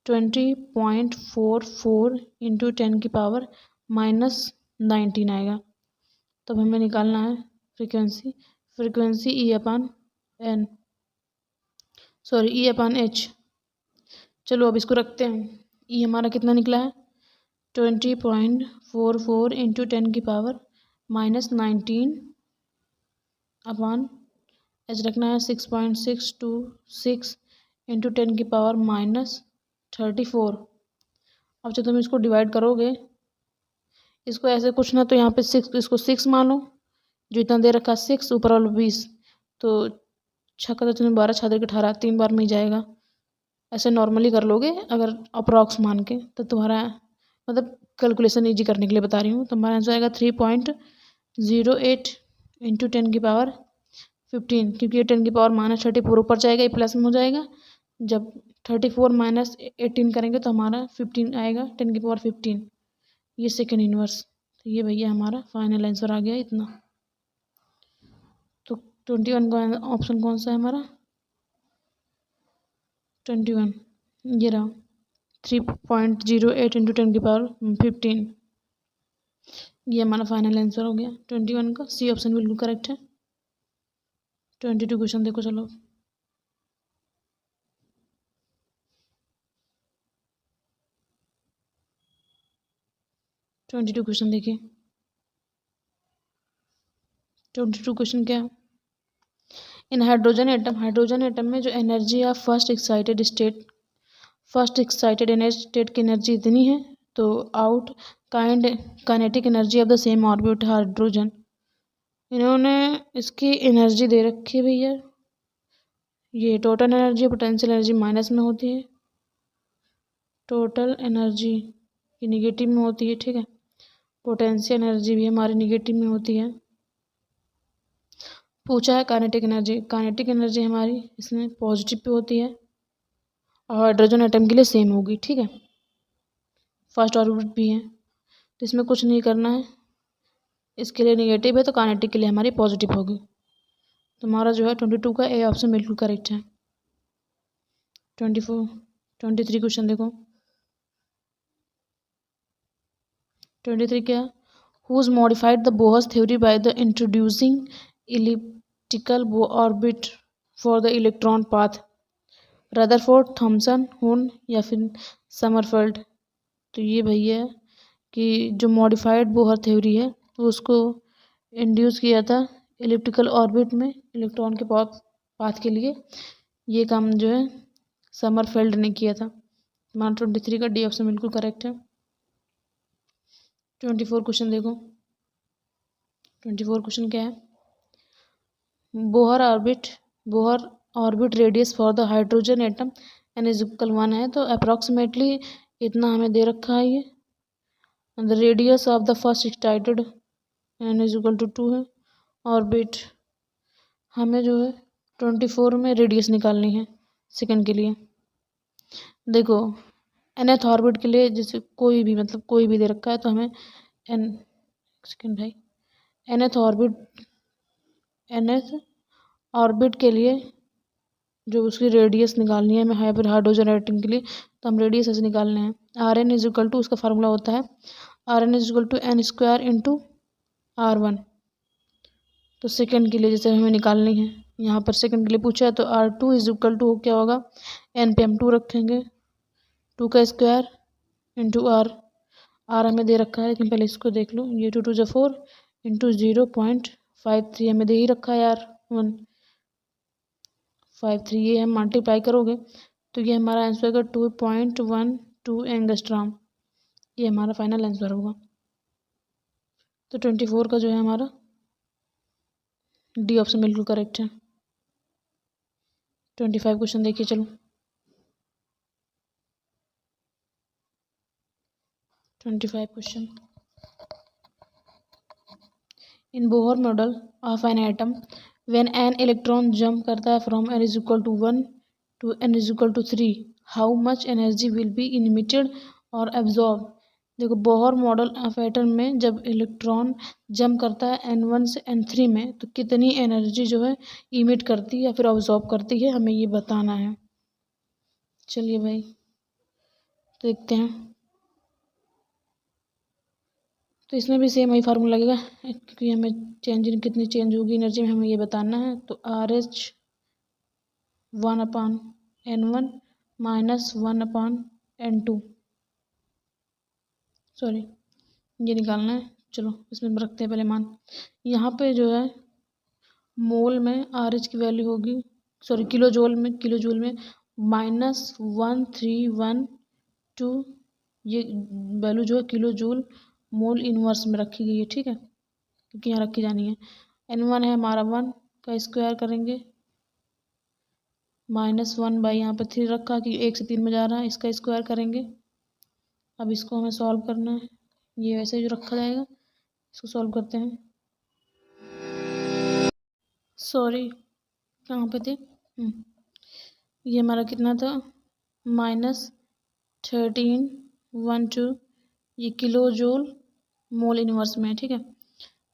20.44 इंटू 10 की पावर -19 आएगा। तब हमें निकालना है फ्रीक्वेंसी E/H। चलो अब इसको रखते हैं। E हमारा कितना निकला है 20.44 इंटू 10 की पावर -19 अपॉन H रखना है 6.626 इंटू 10 की पावर -34। अब जब तुम इसको डिवाइड करोगे, इसको ऐसे कुछ ना तो यहाँ पे 6, इसको 6 मानो, जो इतना दे रखा 6 ऊपर वाला 20, तो 6 का 12 6 के 18 3 बार में ही जाएगा। ऐसे नॉर्मली कर लोगे अगर अप्रॉक्स मान के, तो तुम्हारा मतलब कैलकुलेशन ईजी करने के लिए बता रही हूँ। तुम्हारा आंसर आएगा 3.08 इंटू 10 की पावर 15, क्योंकि ये 10 की पावर -34 ऊपर जाएगा, ये प्लस में हो जाएगा। जब 34 - 18 करेंगे तो हमारा 15 आएगा 10 की पावर 15, ये सेकेंड इनवर्स। तो ये भैया हमारा फाइनल आंसर आ गया इतना। तो 21 का ऑप्शन कौन सा है हमारा 21, ये रहा 3.08 इंटू 10 की पावर 15, ये हमारा फाइनल आंसर हो गया 21 का। सी ऑप्शन बिल्कुल करेक्ट है। 22 क्वेश्चन देखो चलो। ट्वेंटी टू क्वेश्चन देखिए। 22 क्वेश्चन क्या है, इन हाइड्रोजन एटम में जो energy of first excited energy state की एनर्जी इतनी है, तो out kinetic energy of the same orbit hydrogen, इन्होंने इसकी एनर्जी दे रखी है भैया। ये total energy potential energy minus में होती है, टोटल एनर्जी ये निगेटिव में होती है, ठीक है। पोटेंशियल एनर्जी भी हमारी निगेटिव में होती है। पूछा है काइनेटिक एनर्जी हमारी इसमें पॉजिटिव पे होती है, और हाइड्रोजन एटम के लिए सेम होगी, ठीक है। फर्स्ट ऑर्बिट भी है, तो इसमें कुछ नहीं करना है, इसके लिए निगेटिव है तो काइनेटिक के लिए हमारी पॉजिटिव होगी। तो हमारा जो है 22 का ए ऑप्शन बिल्कुल करेक्ट है। 23 क्वेश्चन देखो। 23 क्या, who's modified the Bohr's theory by the introducing elliptical orbit for the electron path. Rutherford, Thomson, हुन या फिर समरफेल्ड। तो ये भैया कि जो मॉडिफाइड बोहर थ्योरी है वो उसको इंड्यूस किया था एलिप्टिकल ऑर्बिट में इलेक्ट्रॉन के पाथ के लिए। ये काम जो है समरफेल्ड ने किया था। मान 23 का डी ऑप्शन बिल्कुल करेक्ट है। 24 क्वेश्चन देखो। 24 क्वेश्चन क्या है? Bohr orbit radius for the hydrogen atom n is equal 1 है, तो अप्रॉक्सीमेटली इतना हमें दे रखा है ये। The radius of the first excited n is equal to 2 है। ऑर्बिट हमें जो है 24 में रेडियस निकालनी है सेकंड के लिए। देखो nth ऑर्बिट के लिए जैसे कोई भी मतलब कोई भी दे रखा है तो हमें n सेकंड भाई nth ऑर्बिट के लिए जो उसकी रेडियस निकालनी है हमें हाइड्रोजन एटम के लिए, तो हम रेडियस ऐसे निकालने हैं। Rn इज इक्वल टू उसका फार्मूला होता है Rn is equal to n square into R1। तो सेकंड के लिए जैसे हमें निकालनी है, यहाँ पर सेकंड के लिए पूछा है तो R2 इज इक्वल टू क्या होगा, n पे हम 2 रखेंगे, 2 का स्क्वायर इंटू R हमें दे रखा है, लेकिन पहले इसको देख लो। ये 2 2 4 इंटू 0.53 हमें दे ही रखा है यार 153। ये हम मल्टीप्लाई करोगे तो ये हमारा आंसर होगा 2.12 एंगस्ट्रॉम। ये हमारा फाइनल आंसर होगा। तो 24 का जो है हमारा डी ऑप्शन बिल्कुल करेक्ट है। 25 क्वेश्चन देखिए चलो। 25 question. In Bohr model of an atom when an electron jump करता है from n is equal to 1 to n is equal to 3, how much energy will be emitted और absorb. देखो Bohr model of atom में जब electron jump करता है n1 से n3 में तो कितनी एनर्जी जो है इमिट करती है या फिर ऑब्जॉर्ब करती है, हमें ये बताना है। चलिए भाई देखते हैं। तो इसमें भी सेम वही फार्मूला लगेगा क्योंकि हमें कितनी चेंज होगी एनर्जी में हमें ये बताना है। तो RH 1/n1 minus 1/n2, sorry ये निकालना है। चलो इसमें रखते हैं पहले मान। यहाँ पे जो है मोल में RH की वैल्यू होगी, सॉरी किलो जूल में -1312, ये वैल्यू जो है किलो जूल मोल इनवर्स में रखी गई है, ठीक है, क्योंकि यहाँ रखी जानी है। n1 है हमारा 1 का स्क्वायर करेंगे -1 बाई यहाँ पे 3 रखा कि 1 से 3 में जा रहा है, इसका स्क्वायर करेंगे। अब इसको हमें सॉल्व करना है, ये वैसे जो रखा जाएगा इसको सॉल्व करते हैं। सॉरी कहाँ पे थे, ये हमारा कितना था -1312, ये किलो जूल मोल इनवर्स में है, ठीक है।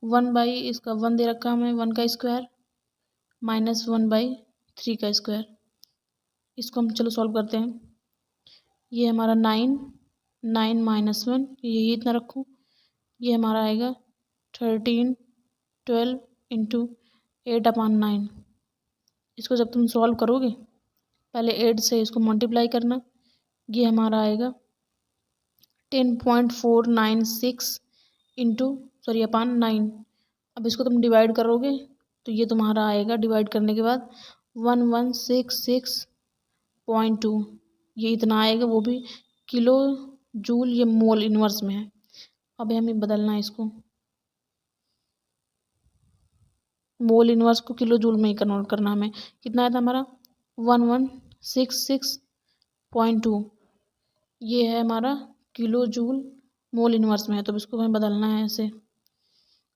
1 बाई इसका 1 दे रखा हमें 1 का स्क्वायर -1/3 का स्क्वायर। इसको हम चलो सॉल्व करते हैं। ये हमारा 9 -1 यही इतना रखूँ, ये हमारा आएगा 1312 इंटू 8/9। इसको जब तुम सॉल्व करोगे पहले 8 से इसको मल्टीप्लाई करना, ये हमारा आएगा 10.496 इंटू सॉरी अपान 9। अब इसको तुम डिवाइड करोगे तो ये तुम्हारा आएगा डिवाइड करने के बाद 1166.2, ये इतना आएगा, वो भी किलो जूल ये मोल इनवर्स में है। अब हमें बदलना है इसको, मोल इनवर्स को किलो जूल में ही कन्वर्ट करना हमें। कितना आया था हमारा 1166.2, ये है हमारा किलो जूल मोल इनवर्स में है, तो इसको हमें बदलना है ऐसे।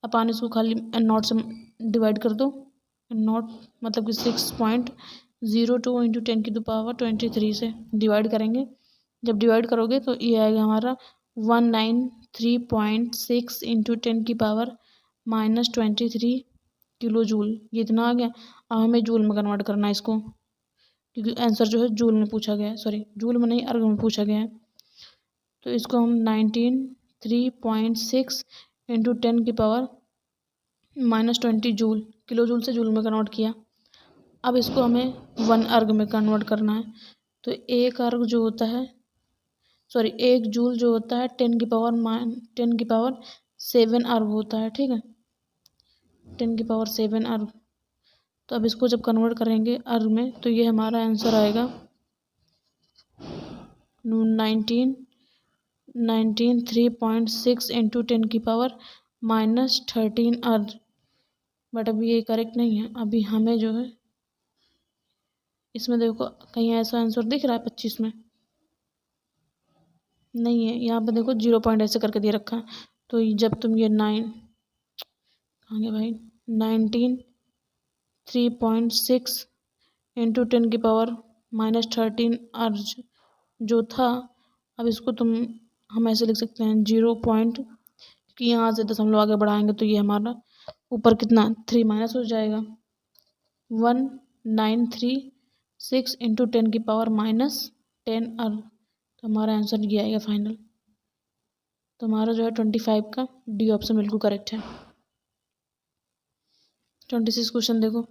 अपन इसको खाली n0 से डिवाइड कर दो, n0 मतलब कि 6.02 इंटू 10⁻23 से डिवाइड करेंगे। जब डिवाइड करोगे तो ये आएगा हमारा 193.6 इंटू 10⁻⁻23 किलो जूल, ये इतना आ गया। अब हमें जूल में कन्वर्ट करना है इसको, क्योंकि आंसर जो है जूल में पूछा गया है, सॉरी जूल में नहीं अर्ग में पूछा गया है। तो इसको हम 193.6 इंटू 10⁻⁻20 जूल, किलो जूल से जूल में कन्वर्ट किया। अब इसको हमें 1 अर्ग में कन्वर्ट करना है। तो एक अर्ग जो होता है, सॉरी 1 जूल जो होता है 10⁻7 अर्ग होता है, ठीक है, 10⁻7 अर्ग। तो अब इसको जब कन्वर्ट करेंगे अर्ग में तो ये हमारा आंसर आएगा 3.6 इंटू 10⁻13 अर्ग। बट अभी ये करेक्ट नहीं है। अभी हमें जो है इसमें देखो कहीं ऐसा आंसर दिख रहा है 25 में, नहीं है। यहाँ पे देखो 0 पॉइंट ऐसे करके दे रखा है। तो जब तुम ये 9 कहाँ गया भाई, 3.6 इंटू 10⁻13 अर्ज जो था, अब इसको हम ऐसे लिख सकते हैं 0 पॉइंट, कि यहाँ से दशमलव आगे बढ़ाएंगे तो ये हमारा ऊपर कितना 3 माइनस हो जाएगा, 1936 इंटू 10⁻10 अर्ग। तो हमारा आंसर ये आएगा फाइनल। तो हमारा जो है 25 का डी ऑप्शन बिल्कुल करेक्ट है। 26 क्वेश्चन देखो।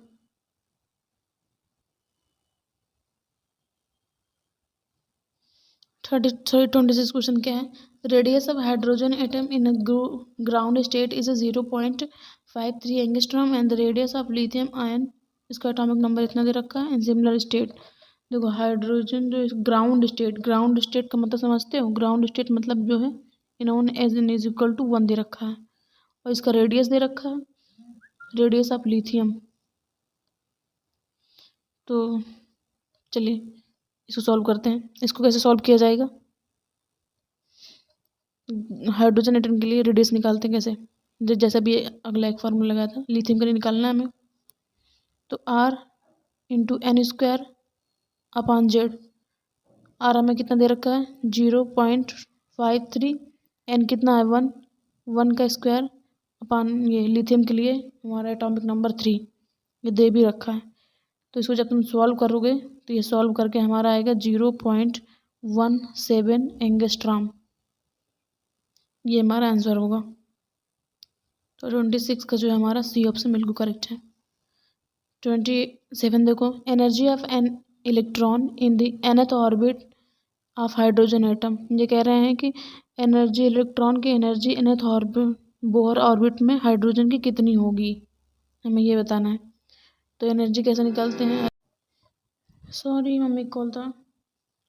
26 क्वेश्चन क्या है, radius of hydrogen atom in a ground state is 0.53 angstrom and the radius of lithium ion, इसका एटॉमिक नंबर इतना दे रखा है, इन सिमिलर स्टेट। देखो हाइड्रोजन जो ग्राउंड स्टेट का मतलब समझते हो, ग्राउंड स्टेट मतलब जो है इन्होंने as N is equal to 1 दे रखा है, और इसका रेडियस दे रखा है, रेडियस ऑफ लिथियम। तो चलिए इसको सॉल्व करते हैं। इसको कैसे सॉल्व किया जाएगा, हाइड्रोजन एटम के लिए रेडियस निकालते हैं कैसे, जैसा भी अगला एक फार्मूला लगाया था, लिथियम के लिए निकालना है हमें। तो R into N square upon Z. R हमें कितना दे रखा है 0.53, एन कितना है 1 का स्क्वायर अपॉन ये लिथियम के लिए हमारा एटॉमिक नंबर 3 ये दे भी रखा है। तो इसको जब तुम सॉल्व करोगे तो ये सॉल्व करके हमारा आएगा 0.17 एंगस्ट्रॉम, ये हमारा आंसर होगा। तो 26 का जो है हमारा सी ऑप्शन बिल्कुल करेक्ट है। 27 देखो, energy of an electron in the nth orbit of hydrogen atom. ये कह रहे हैं कि एनर्जी, इलेक्ट्रॉन की energy nth orbit, Bohr orbit में हाइड्रोजन की कितनी होगी, हमें ये बताना है। तो एनर्जी कैसे निकालते हैं, सॉरी मम्मी कॉल था,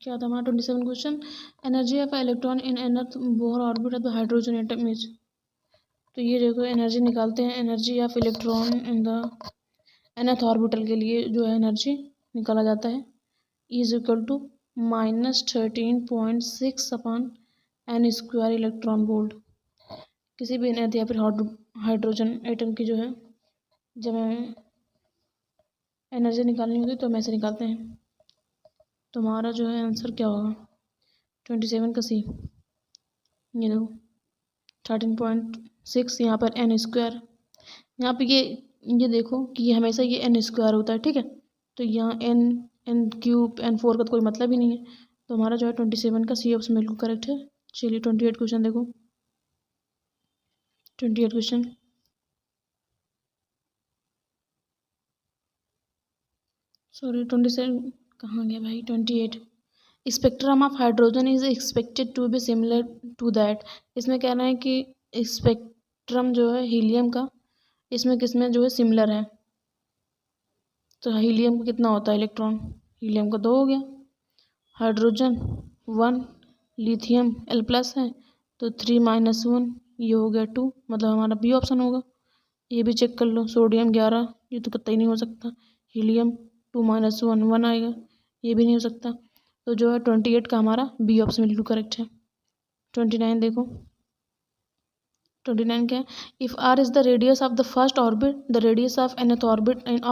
क्या था हमारा 27 question, energy of electron in nth Bohr orbit of the hydrogen atom is. तो ये देखो एनर्जी निकालते हैं, energy of electron in the nth orbital के लिए जो है एनर्जी निकाला जाता है, is equal to -13.6 upon N square electron volt. किसी भी nth या फिर हाइड्रोजन एटम की जो है जब हमें एनर्जी निकालनी होती है तो हम ऐसे निकालते हैं। तो हमारा जो है आंसर क्या होगा 27 का सी, ये देखो 13.6 यहाँ पर एन स्क्वायर, यहाँ पे ये देखो कि ये हमेशा ये एन स्क्वायर होता है, ठीक है। तो यहाँ एन क्यूब N4 का तो कोई मतलब ही नहीं है। तो हमारा जो है 27 का सी ऑप्शन बिल्कुल करेक्ट है। चलिए 28 क्वेश्चन देखो। 28 क्वेश्चन, सॉरी 27 कहाँ गया भाई, 28, spectrum of hydrogen is expected to be similar to that. इसमें कहना है कि स्पेक्ट्रम जो है हीलियम का, इसमें किसमें जो है सिमिलर है। तो हीलियम का कितना होता है इलेक्ट्रॉन, हीलियम का 2 हो गया, हाइड्रोजन 1, लिथियम L+ है तो 3 - 1 ये हो गया 2, मतलब हमारा बी ऑप्शन होगा। ये भी चेक कर लो, सोडियम 11, ये तो कतई नहीं हो सकता, हीलियम 2 - 1 1 आएगा, ये भी नहीं हो सकता। तो जो है 28 का हमारा बी ऑप्शन बिल्कुल करेक्ट है। 29 देखो, 29 क्या है, if r is the radius of the first orbit, the radius of nth orbit and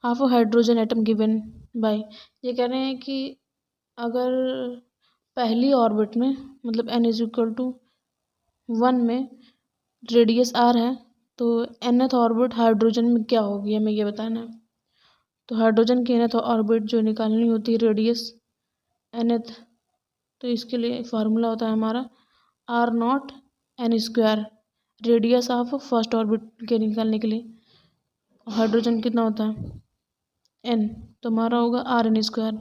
of hydrogen atom given by. ये कह रहे हैं कि अगर पहली ऑर्बिट में मतलब n इज इक्वल टू 1 में रेडियस r है तो nth ऑर्बिट हाइड्रोजन में क्या होगी, हमें ये बताना है। तो हाइड्रोजन की nth ऑर्बिट जो निकालनी होती है रेडियस nth, तो इसके लिए फार्मूला होता है हमारा R0 n square, radius of first orbit के निकालने के लिए। हाइड्रोजन कितना होता है एन, तो हमारा होगा आर एन स्क्वायर।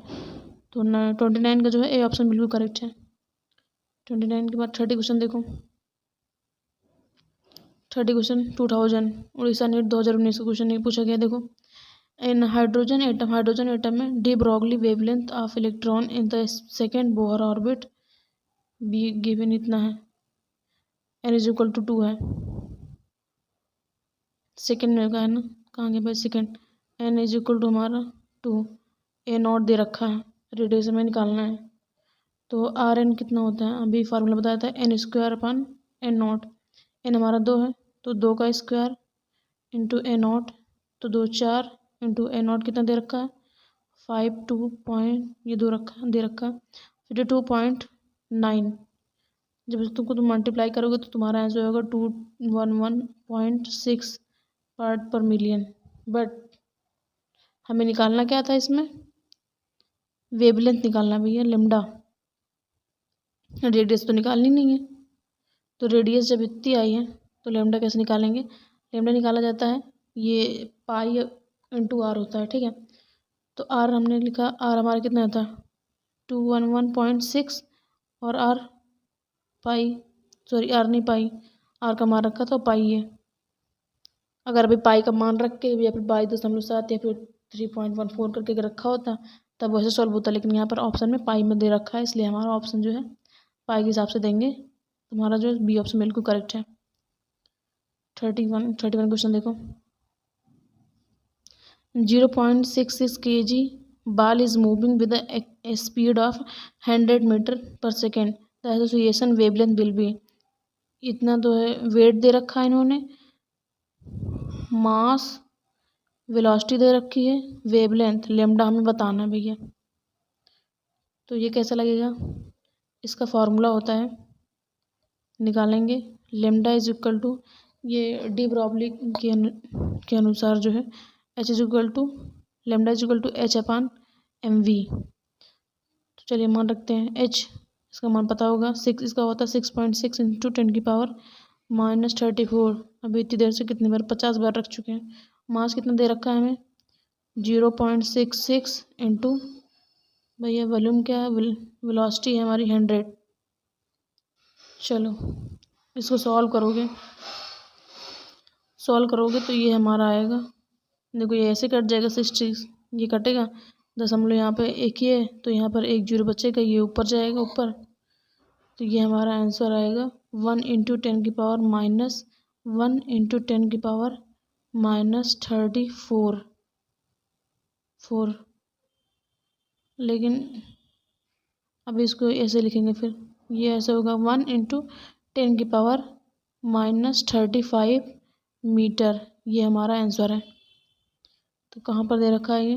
तो 29 का जो है ए ऑप्शन बिल्कुल करेक्ट है। 29 के बाद 30 क्वेश्चन देखो। 30 क्वेश्चन 2000 उड़ीसा नीट 2019 का क्वेश्चन ये पूछा गया। देखो, इन हाइड्रोजन एटम में D Broglie wavelength of electron in the second Bohr orbit be given इतना है, एन इज इक्वल टू 2 है। सेकेंड में का है ना, कहाँ गया भाई second, n is equal to हमारा 2, ए नॉट दे रखा है, रेडियस में निकालना है। तो आर एन कितना होता है, अभी फार्मूला बताया था, n square upon n naught. N हमारा 2 है, तो 2 का स्क्वायर इंटू ए नॉट, तो 2 4 इंटू ए नॉट कितना दे रखा है 52 पॉइंट, ये 2 रखा दे रखा 52.9। जब तुम मल्टीप्लाई करोगे तो तुम्हारा आंसर होगा 211.6 पार्ट पर मिलियन। बट हमें निकालना क्या था इसमें, वेवलेंथ निकालना भैया, लेमडा, रेडियस तो निकालनी नहीं है। तो रेडियस जब इतनी आई है तो लेमडा कैसे निकालेंगे, लेमडा निकाला जाता है, ये पाई इंटू आर होता है, ठीक है। तो आर हमने लिखा, आर हमारा कितना था 211.6 और आर पाई, सॉरी आर नहीं पाई, आर का मान रखा था पाई है। अगर अभी पाई का मान रख के या फिर 22.7 या फिर 3.14 करके रखा होता तब वैसे सॉल्व होता, लेकिन यहाँ पर ऑप्शन में पाई में दे रखा है, इसलिए हमारा ऑप्शन जो है पाई के हिसाब से देंगे। तुम्हारा जो बी ऑप्शन बिल्कुल करेक्ट है। 31 क्वेश्चन देखो। 0.66 kg ball is moving with a speed of 100 metre per second, the association wavelength will be, इतना तो है, वेट दे रखा है इन्होंने, मास, वेलोसिटी दे रखी है, वेवलेंथ, लेमडा हमें बताना है भैया। तो ये कैसा लगेगा, इसका फॉर्मूला होता है, निकालेंगे लेमडा इज इक्वल टू, ये डी ब्रॉगली के अनुसार जो है h is equal to, lambda is equal to h upon m v. तो चलिए मान रखते हैं एच, इसका मान पता होगा 6, इसका होता है 6.6 इंटू 10⁻⁻34। अभी इतनी देर से कितनी बार 50 बार रख चुके हैं। मास कितना दे रखा है हमें 0.66 इंटू, भैया वॉल्यूम क्या है, वेलोसिटी है हमारी 100। चलो इसको सॉल्व करोगे तो ये हमारा आएगा, देखो ये ऐसे कट जाएगा 60, ये कटेगा, दशमलव यहाँ पे एक ही है तो यहाँ पर एक 0 बचेगा, ये ऊपर जाएगा ऊपर, तो ये हमारा आंसर आएगा 1 इंटू 10⁻⁻34। लेकिन अब इसको ऐसे लिखेंगे, फिर ये ऐसे होगा 1 इंटू 10⁻⁻35 मीटर, ये हमारा आंसर है। तो कहाँ पर दे रखा है ये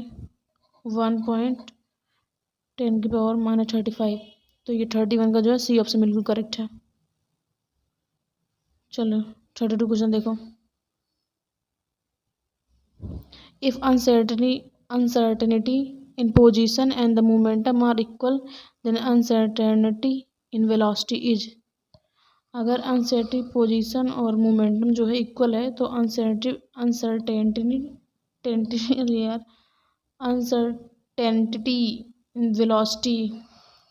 1.10⁻⁻35, तो ये 31 का जो है सी ऑप्शन बिल्कुल करेक्ट है। चलो 32 क्वेश्चन देखो। If uncertainty in position and the momentum are equal then uncertainty in velocity is, अगर अनसर्टेनिटी पोजीशन और मोमेंटम जो है इक्वल है तो अनसर्टेनिटी इन वेलोसिटी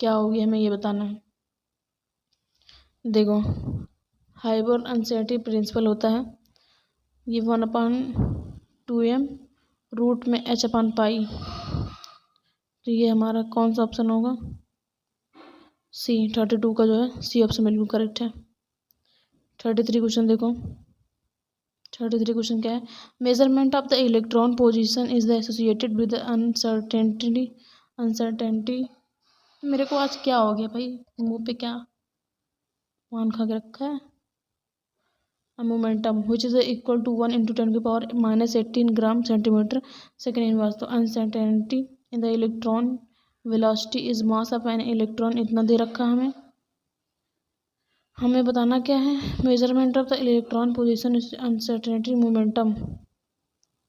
क्या होगी, हमें ये बताना है। देखो हाइबर अनसर्टेनिटी प्रिंसिपल होता है, ये 1/2m रूट में h/पाई, तो ये हमारा कौन सा ऑप्शन होगा, सी। 32 का जो है सी ऑप्शन बिल्कुल करेक्ट है। 33 क्वेश्चन देखो। 33 क्वेश्चन क्या है, measurement of the electron position is the associated with uncertainty. मेरे को आज क्या हो गया भाई, मुंह पे क्या पान खा के रखा है। Momentum which is equal to 1 into 10⁻⁻18 gram centimetre second inverse, तो uncertainty in the electron velocity is mass of an electron, इतना दे रखा हमें बताना क्या है, measurement of the electron position is uncertainty momentum,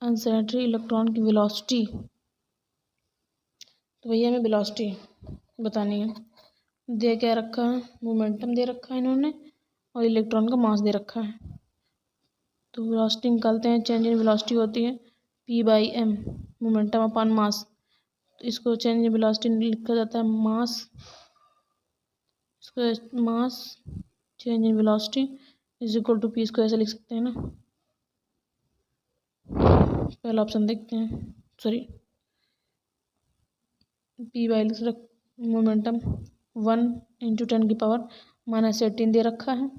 uncertainty electron की वेलोसिटी, तो भैया हमें वेलोसिटी बतानी है। दे क्या रखा है, मोमेंटम दे रखा है इन्होंने और इलेक्ट्रॉन का मास दे रखा है। तो वेलोसिटी निकालते हैं, चेंज इन वेलोसिटी होती है p by m momentum upon mass, तो इसको चेंज इन वेलोसिटी लिखा जाता है मास, इसको mass change in velocity is equal to p, इसको ऐसे लिख सकते हैं ना। पहला ऑप्शन देखते हैं, सॉरी पी बाई मोमेंटम 1 × 10⁻⁻18 दे रखा है,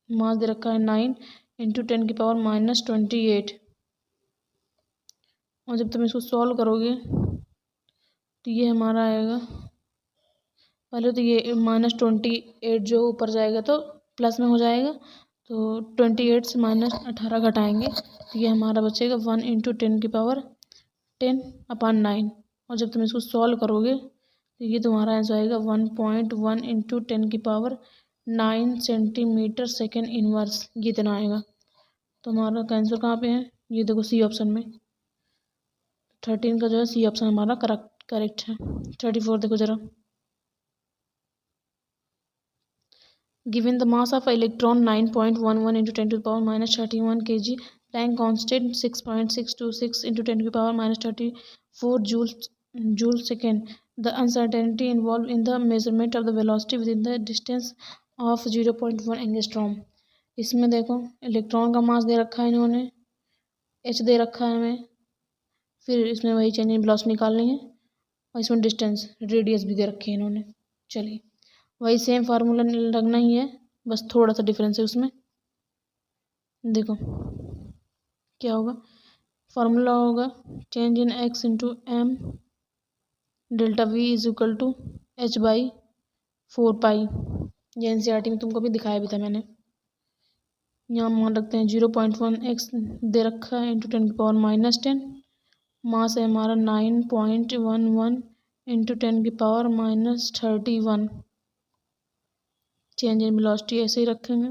मास दे रखा है 9 × 10⁻⁻28। और जब तुम इसको सॉल्व करोगे तो ये हमारा आएगा, पहले तो ये -28 जो ऊपर जाएगा तो प्लस में हो जाएगा, तो 28 से -18 घटाएंगे तो ये हमारा बचेगा 1 × 10⁻10⁻9। और जब तुम इसको सॉल्व करोगे तो ये तुम्हारा आंसर आएगा 1.1 × 10⁻9 सेंटीमीटर सेकेंड इनवर्स, ये इतना आएगा। तो हमारा आंसर कहाँ पे है, ये देखो सी ऑप्शन में, 13 का जो है सी ऑप्शन हमारा करेक्ट है। 34 देखो जरा, given the mass of electron 9.11 × 10⁻⁻31 kg, Planck constant 6.626 × 10⁻34 joule second, the uncertainty involved in the measurement of the velocity with in the distance of 0.1 angstrom. इसमें देखो इलेक्ट्रॉन का मास दे रखा है इन्होंने, एच दे रखा है हमें, फिर इसमें वही चेंज इन वेलोसिटी निकालनी है, और इसमें डिस्टेंस रेडियस भी दे रखी है इन्होंने। चलिए वही सेम फार्मूला लगना ही है, बस थोड़ा सा डिफरेंस है उसमें। देखो क्या होगा, फार्मूला होगा change in x × m delta v is equal to h/4 pi. ये एनसीईआरटी में तुमको भी दिखाया भी था मैंने। यहाँ मान रखते हैं 0.1x दे रखा है × 10⁻−10, मास है हमारा 9.11 × 10⁻31, चेंज इन वेलोसिटी ऐसे ही रखेंगे।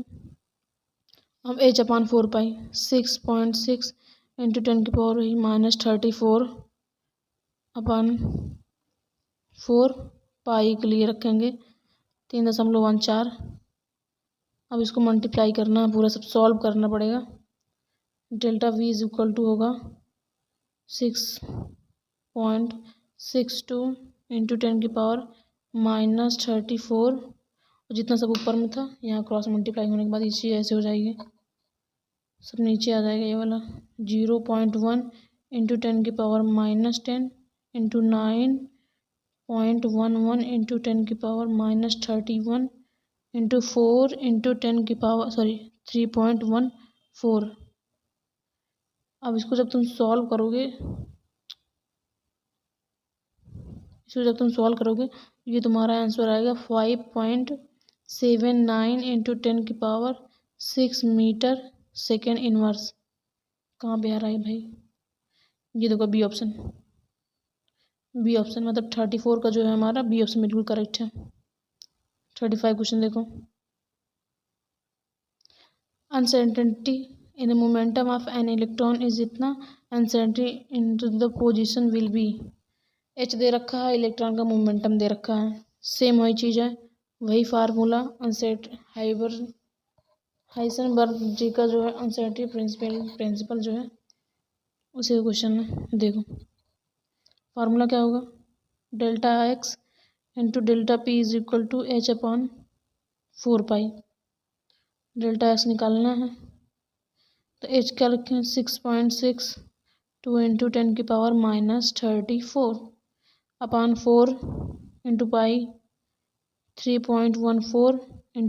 अब h/4 पाई 6.6 × 10⁻−34 अपन 4 पाई के लिए रखेंगे 3.14। अब इसको मल्टीप्लाई करना है, पूरा सब सॉल्व करना पड़ेगा। Delta v is equal to होगा 6.62 × 10⁻−34, जितना सब ऊपर में था यहाँ क्रॉस मल्टीप्लाई होने के बाद ये चीज़ ऐसे हो जाएगी, सब नीचे आ जाएगा ये वाला 0.1 × 10⁻10 × 9.11 × 10⁻31 × 4 × 3.14। अब इसको जब तुम सॉल्व करोगे, ये तुम्हारा आंसर आएगा 5.79 × 10⁻6 मीटर सेकेंड इनवर्स। कहाँ पे आ रहा है भाई, ये देखो बी ऑप्शन, मतलब 34 का जो है हमारा बी ऑप्शन बिल्कुल करेक्ट है। 35 क्वेश्चन देखो, uncertainty in the momentum of an electron is इतना uncertainty into the position will be. H दे रखा है, इलेक्ट्रॉन का मोमेंटम दे रखा है, सेम वही चीज़ है, वही फार्मूला हाइसेनबर्ग जी का जो है अनसर्टेनिटी प्रिंसिपल जो है उसी क्वेश्चन में। देखो फार्मूला क्या होगा, delta x × delta p is equal to h/4 pi. Delta x निकालना है तो h क्या रखें 6.62 × 10⁻−34 अपॉन 4 × पाई 3.14 ×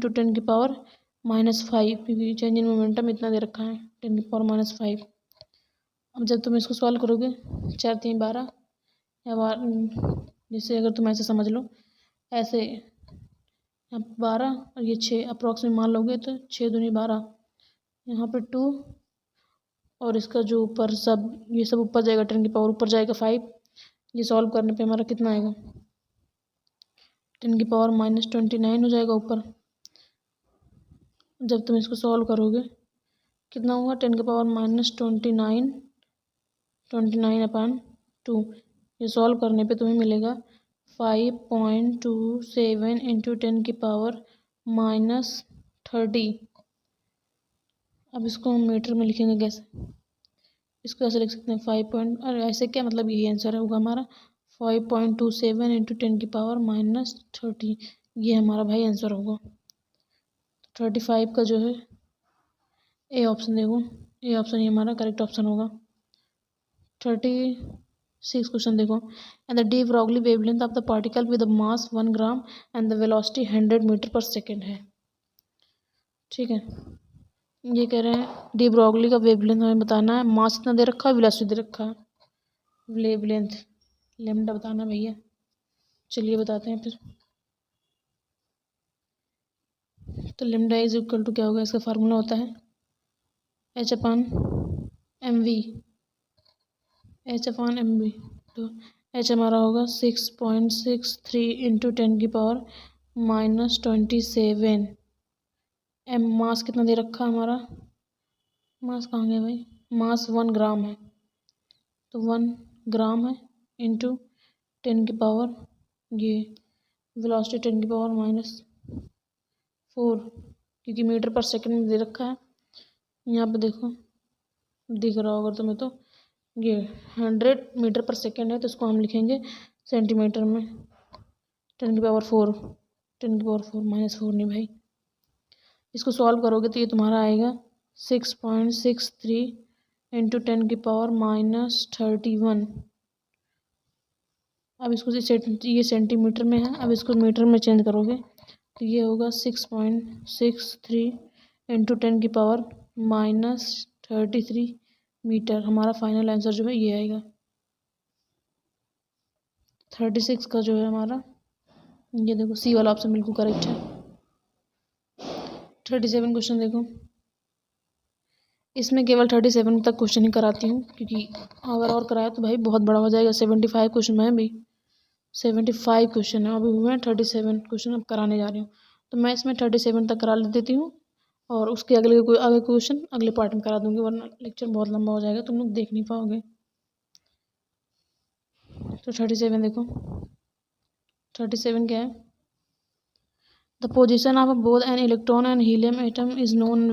10⁻−5, क्योंकि चेंज इन मोमेंटम इतना दे रखा है 10⁻−5। अब जब तुम इसको सॉल्व करोगे 4 3 12 या जैसे अगर तुम ऐसे समझ लो, ऐसे 12 और ये 6 अप्रॉक्सीमेट मान लोगे तो 6 दूनी 12, यहाँ पे 2 और इसका जो ऊपर सब ये सब ऊपर जाएगा 10 की पावर ऊपर जाएगा 5। ये सॉल्व करने पे हमारा कितना आएगा 10⁻−29 हो जाएगा ऊपर। जब तुम इसको सॉल्व करोगे कितना होगा 10⁻−29 ये सॉल्व करने पे तुम्हें मिलेगा 5.27 × 10⁻−30। अब इसको हम मीटर में लिखेंगे कैसे, इसको ऐसे लिख सकते हैं 5 पॉइंट, और ऐसे क्या मतलब यही आंसर होगा हमारा 5.27 इंटू 10⁻30। ये हमारा भाई आंसर होगा। 35 का जो है ए ऑप्शन देखो, ए ऑप्शन ही हमारा करेक्ट ऑप्शन होगा। 36 क्वेश्चन देखो, and the de Broglie wavelength of the particle with mass 1 gram and the velocity 100 metre per second है। ठीक है, ये कह रहे हैं डी ब्रॉगली का वेवलेंथ हमें बताना है, मास इतना दे रखा है, वेलोसिटी दे रखा है, वेवलेंथ लैम्डा बताना भैया। चलिए बताते हैं फिर। तो लैम्डा इज इक्वल टू क्या होगा, इसका फार्मूला होता है H/mv, H/mv। तो H हमारा होगा 6.63 इंटू 10⁻27। एम मास कितना दे रखा हमारा, मास कहाँ गया भाई, मास 1 ग्राम है, तो 1 ग्राम है इंटू 10⁻, ये वेलोसिटी 10⁻⁴, क्योंकि मीटर पर सेकंड में दे रखा है। यहाँ पे देखो दिख रहा होगा तुम्हें, तो ये 100 मीटर पर सेकंड है, तो इसको हम लिखेंगे सेंटीमीटर में। 10⁻⁴, 10⁻⁴ नहीं भाई, इसको सॉल्व करोगे तो ये तुम्हारा आएगा 6.63 इंटू 10⁻31। अब इसको ये सेंटीमीटर में है, अब इसको मीटर में चेंज करोगे तो ये होगा 6.63 इंटू 10⁻33 मीटर। हमारा फाइनल आंसर जो है ये आएगा। 36 का जो है हमारा, ये देखो सी वाला ऑप्शन बिल्कुल करेक्ट है। 37 क्वेश्चन देखो, इसमें केवल 37 तक क्वेश्चन ही कराती हूँ, क्योंकि अगर और कराया तो भाई बहुत बड़ा हो जाएगा। 75 क्वेश्चन में भी 75 क्वेश्चन है, अभी मैं 37 क्वेश्चन अब कराने जा रही हूँ, तो मैं इसमें 37 तक करा देती हूँ, और उसके आगे क्वेश्चन अगले पार्ट में करा दूँगी, वरना लेक्चर बहुत लंबा हो जाएगा, तुम लोग देख नहीं पाओगे। तो 37 देखो, 37 क्या है, the position of both an electron and helium atom is known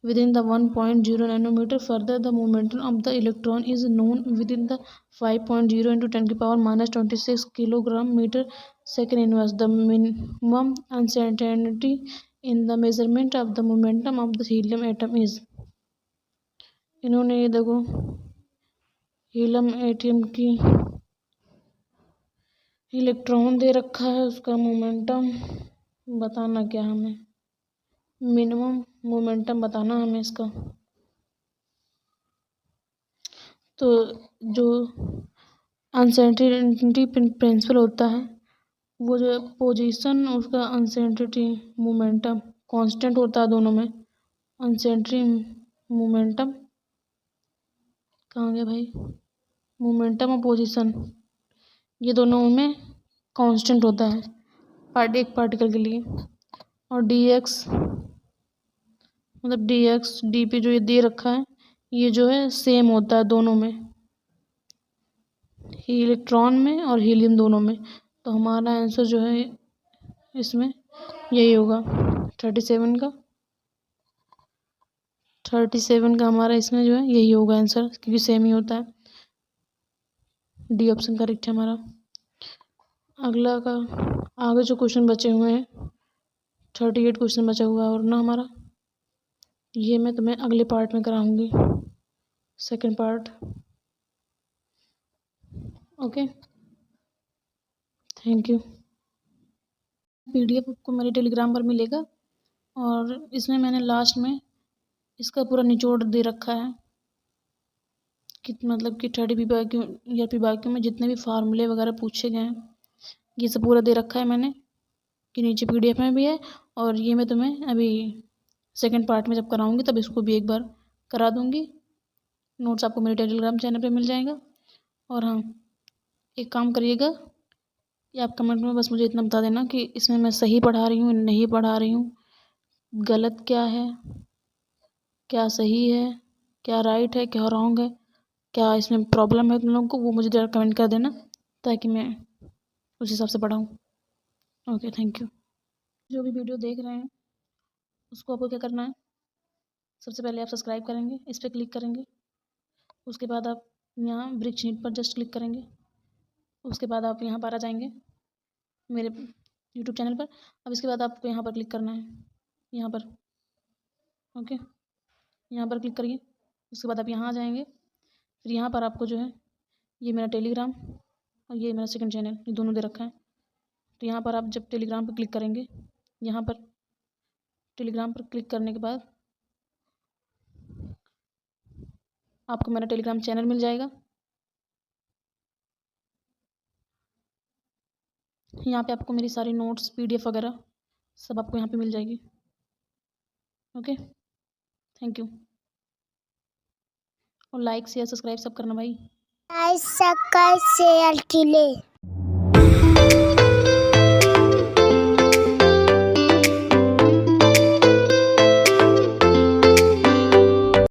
within the 1.0 nanometer. Further, the momentum of the electron is known within the 5.0 into 10⁻⁻26 kilogram meter second inverse. The minimum uncertainty in the measurement of the momentum of the helium atom is। इन्होंने ये देखो helium atom की electron दे रखा है, उसका momentum बताना क्या हमें, मिनिमम मोमेंटम बताना हमें इसका। तो जो अनसर्टेनिटी प्रिंसिपल होता है, वो जो पोजीशन उसका अनसर्टेनिटी मोमेंटम कांस्टेंट होता है दोनों में। अनसर्टेनिटी मोमेंटम कहाँ गया भाई, मोमेंटम और पोजीशन ये दोनों में कांस्टेंट होता है एक पार्टिकल के लिए। और dx मतलब dx dp जो ये दे रखा है, ये जो है सेम होता है दोनों में, इलेक्ट्रॉन में और हीलियम दोनों में। तो हमारा आंसर जो है इसमें यही होगा 37 का। 37 का हमारा इसमें जो है यही होगा आंसर, क्योंकि सेम ही होता है। डी ऑप्शन करेक्ट है हमारा। अगला का आगे जो क्वेश्चन बचे हुए हैं 38 क्वेश्चन बचा हुआ है और ना हमारा, ये मैं तुम्हें अगले पार्ट में कराऊंगी, second part. Okay, thank you. PDF आपको मेरे टेलीग्राम पर मिलेगा, और इसमें मैंने लास्ट में इसका पूरा निचोड़ दे रखा है कि मतलब कि 30 बाकियों या बाकियों में जितने भी फार्मूले वगैरह पूछे गए हैं, ये सब पूरा दे रखा है मैंने, कि नीचे PDF में भी है। और ये मैं तुम्हें अभी सेकंड पार्ट में जब कराऊंगी तब इसको भी एक बार करा दूंगी। नोट्स आपको मेरे टेलीग्राम चैनल पे मिल जाएगा। और हाँ, एक काम करिएगा कि आप कमेंट में बस मुझे इतना बता देना कि इसमें मैं सही पढ़ा रही हूँ नहीं पढ़ा रही हूँ, गलत क्या है, क्या सही है, क्या राइट है, क्या रॉन्ग है, क्या इसमें प्रॉब्लम है तुम लोगों को, वो मुझे ज़रा कमेंट कर देना, ताकि मैं उस हिसाब से पढ़ाऊँ। Okay, thank you. जो भी वीडियो देख रहे हैं उसको आपको क्या करना है, सबसे पहले आप सब्सक्राइब करेंगे, इस पर क्लिक करेंगे, उसके बाद आप यहाँ ब्रिज नीड पर जस्ट क्लिक करेंगे। उसके बाद आप यहाँ पर आ जाएंगे मेरे यूट्यूब चैनल पर। अब इसके बाद आपको यहाँ पर क्लिक करना है, यहाँ पर, ओके, यहाँ पर क्लिक करिए। उसके बाद आप यहाँ आ जाएंगे। फिर यहाँ पर आपको जो है ये मेरा टेलीग्राम और ये मेरा सेकंड चैनल, ये दोनों दे रखा है। तो यहाँ पर आप जब टेलीग्राम पर क्लिक करेंगे, यहाँ पर टेलीग्राम पर क्लिक करने के बाद आपको मेरा टेलीग्राम चैनल मिल जाएगा। यहाँ पे आपको मेरी सारी नोट्स, पीडीएफ वगैरह सब आपको यहाँ पे मिल जाएगी। Okay, thank you. और लाइक शेयर सब्सक्राइब सब करना भाई।
लाइक सब्सक्राइब शेयर के लिए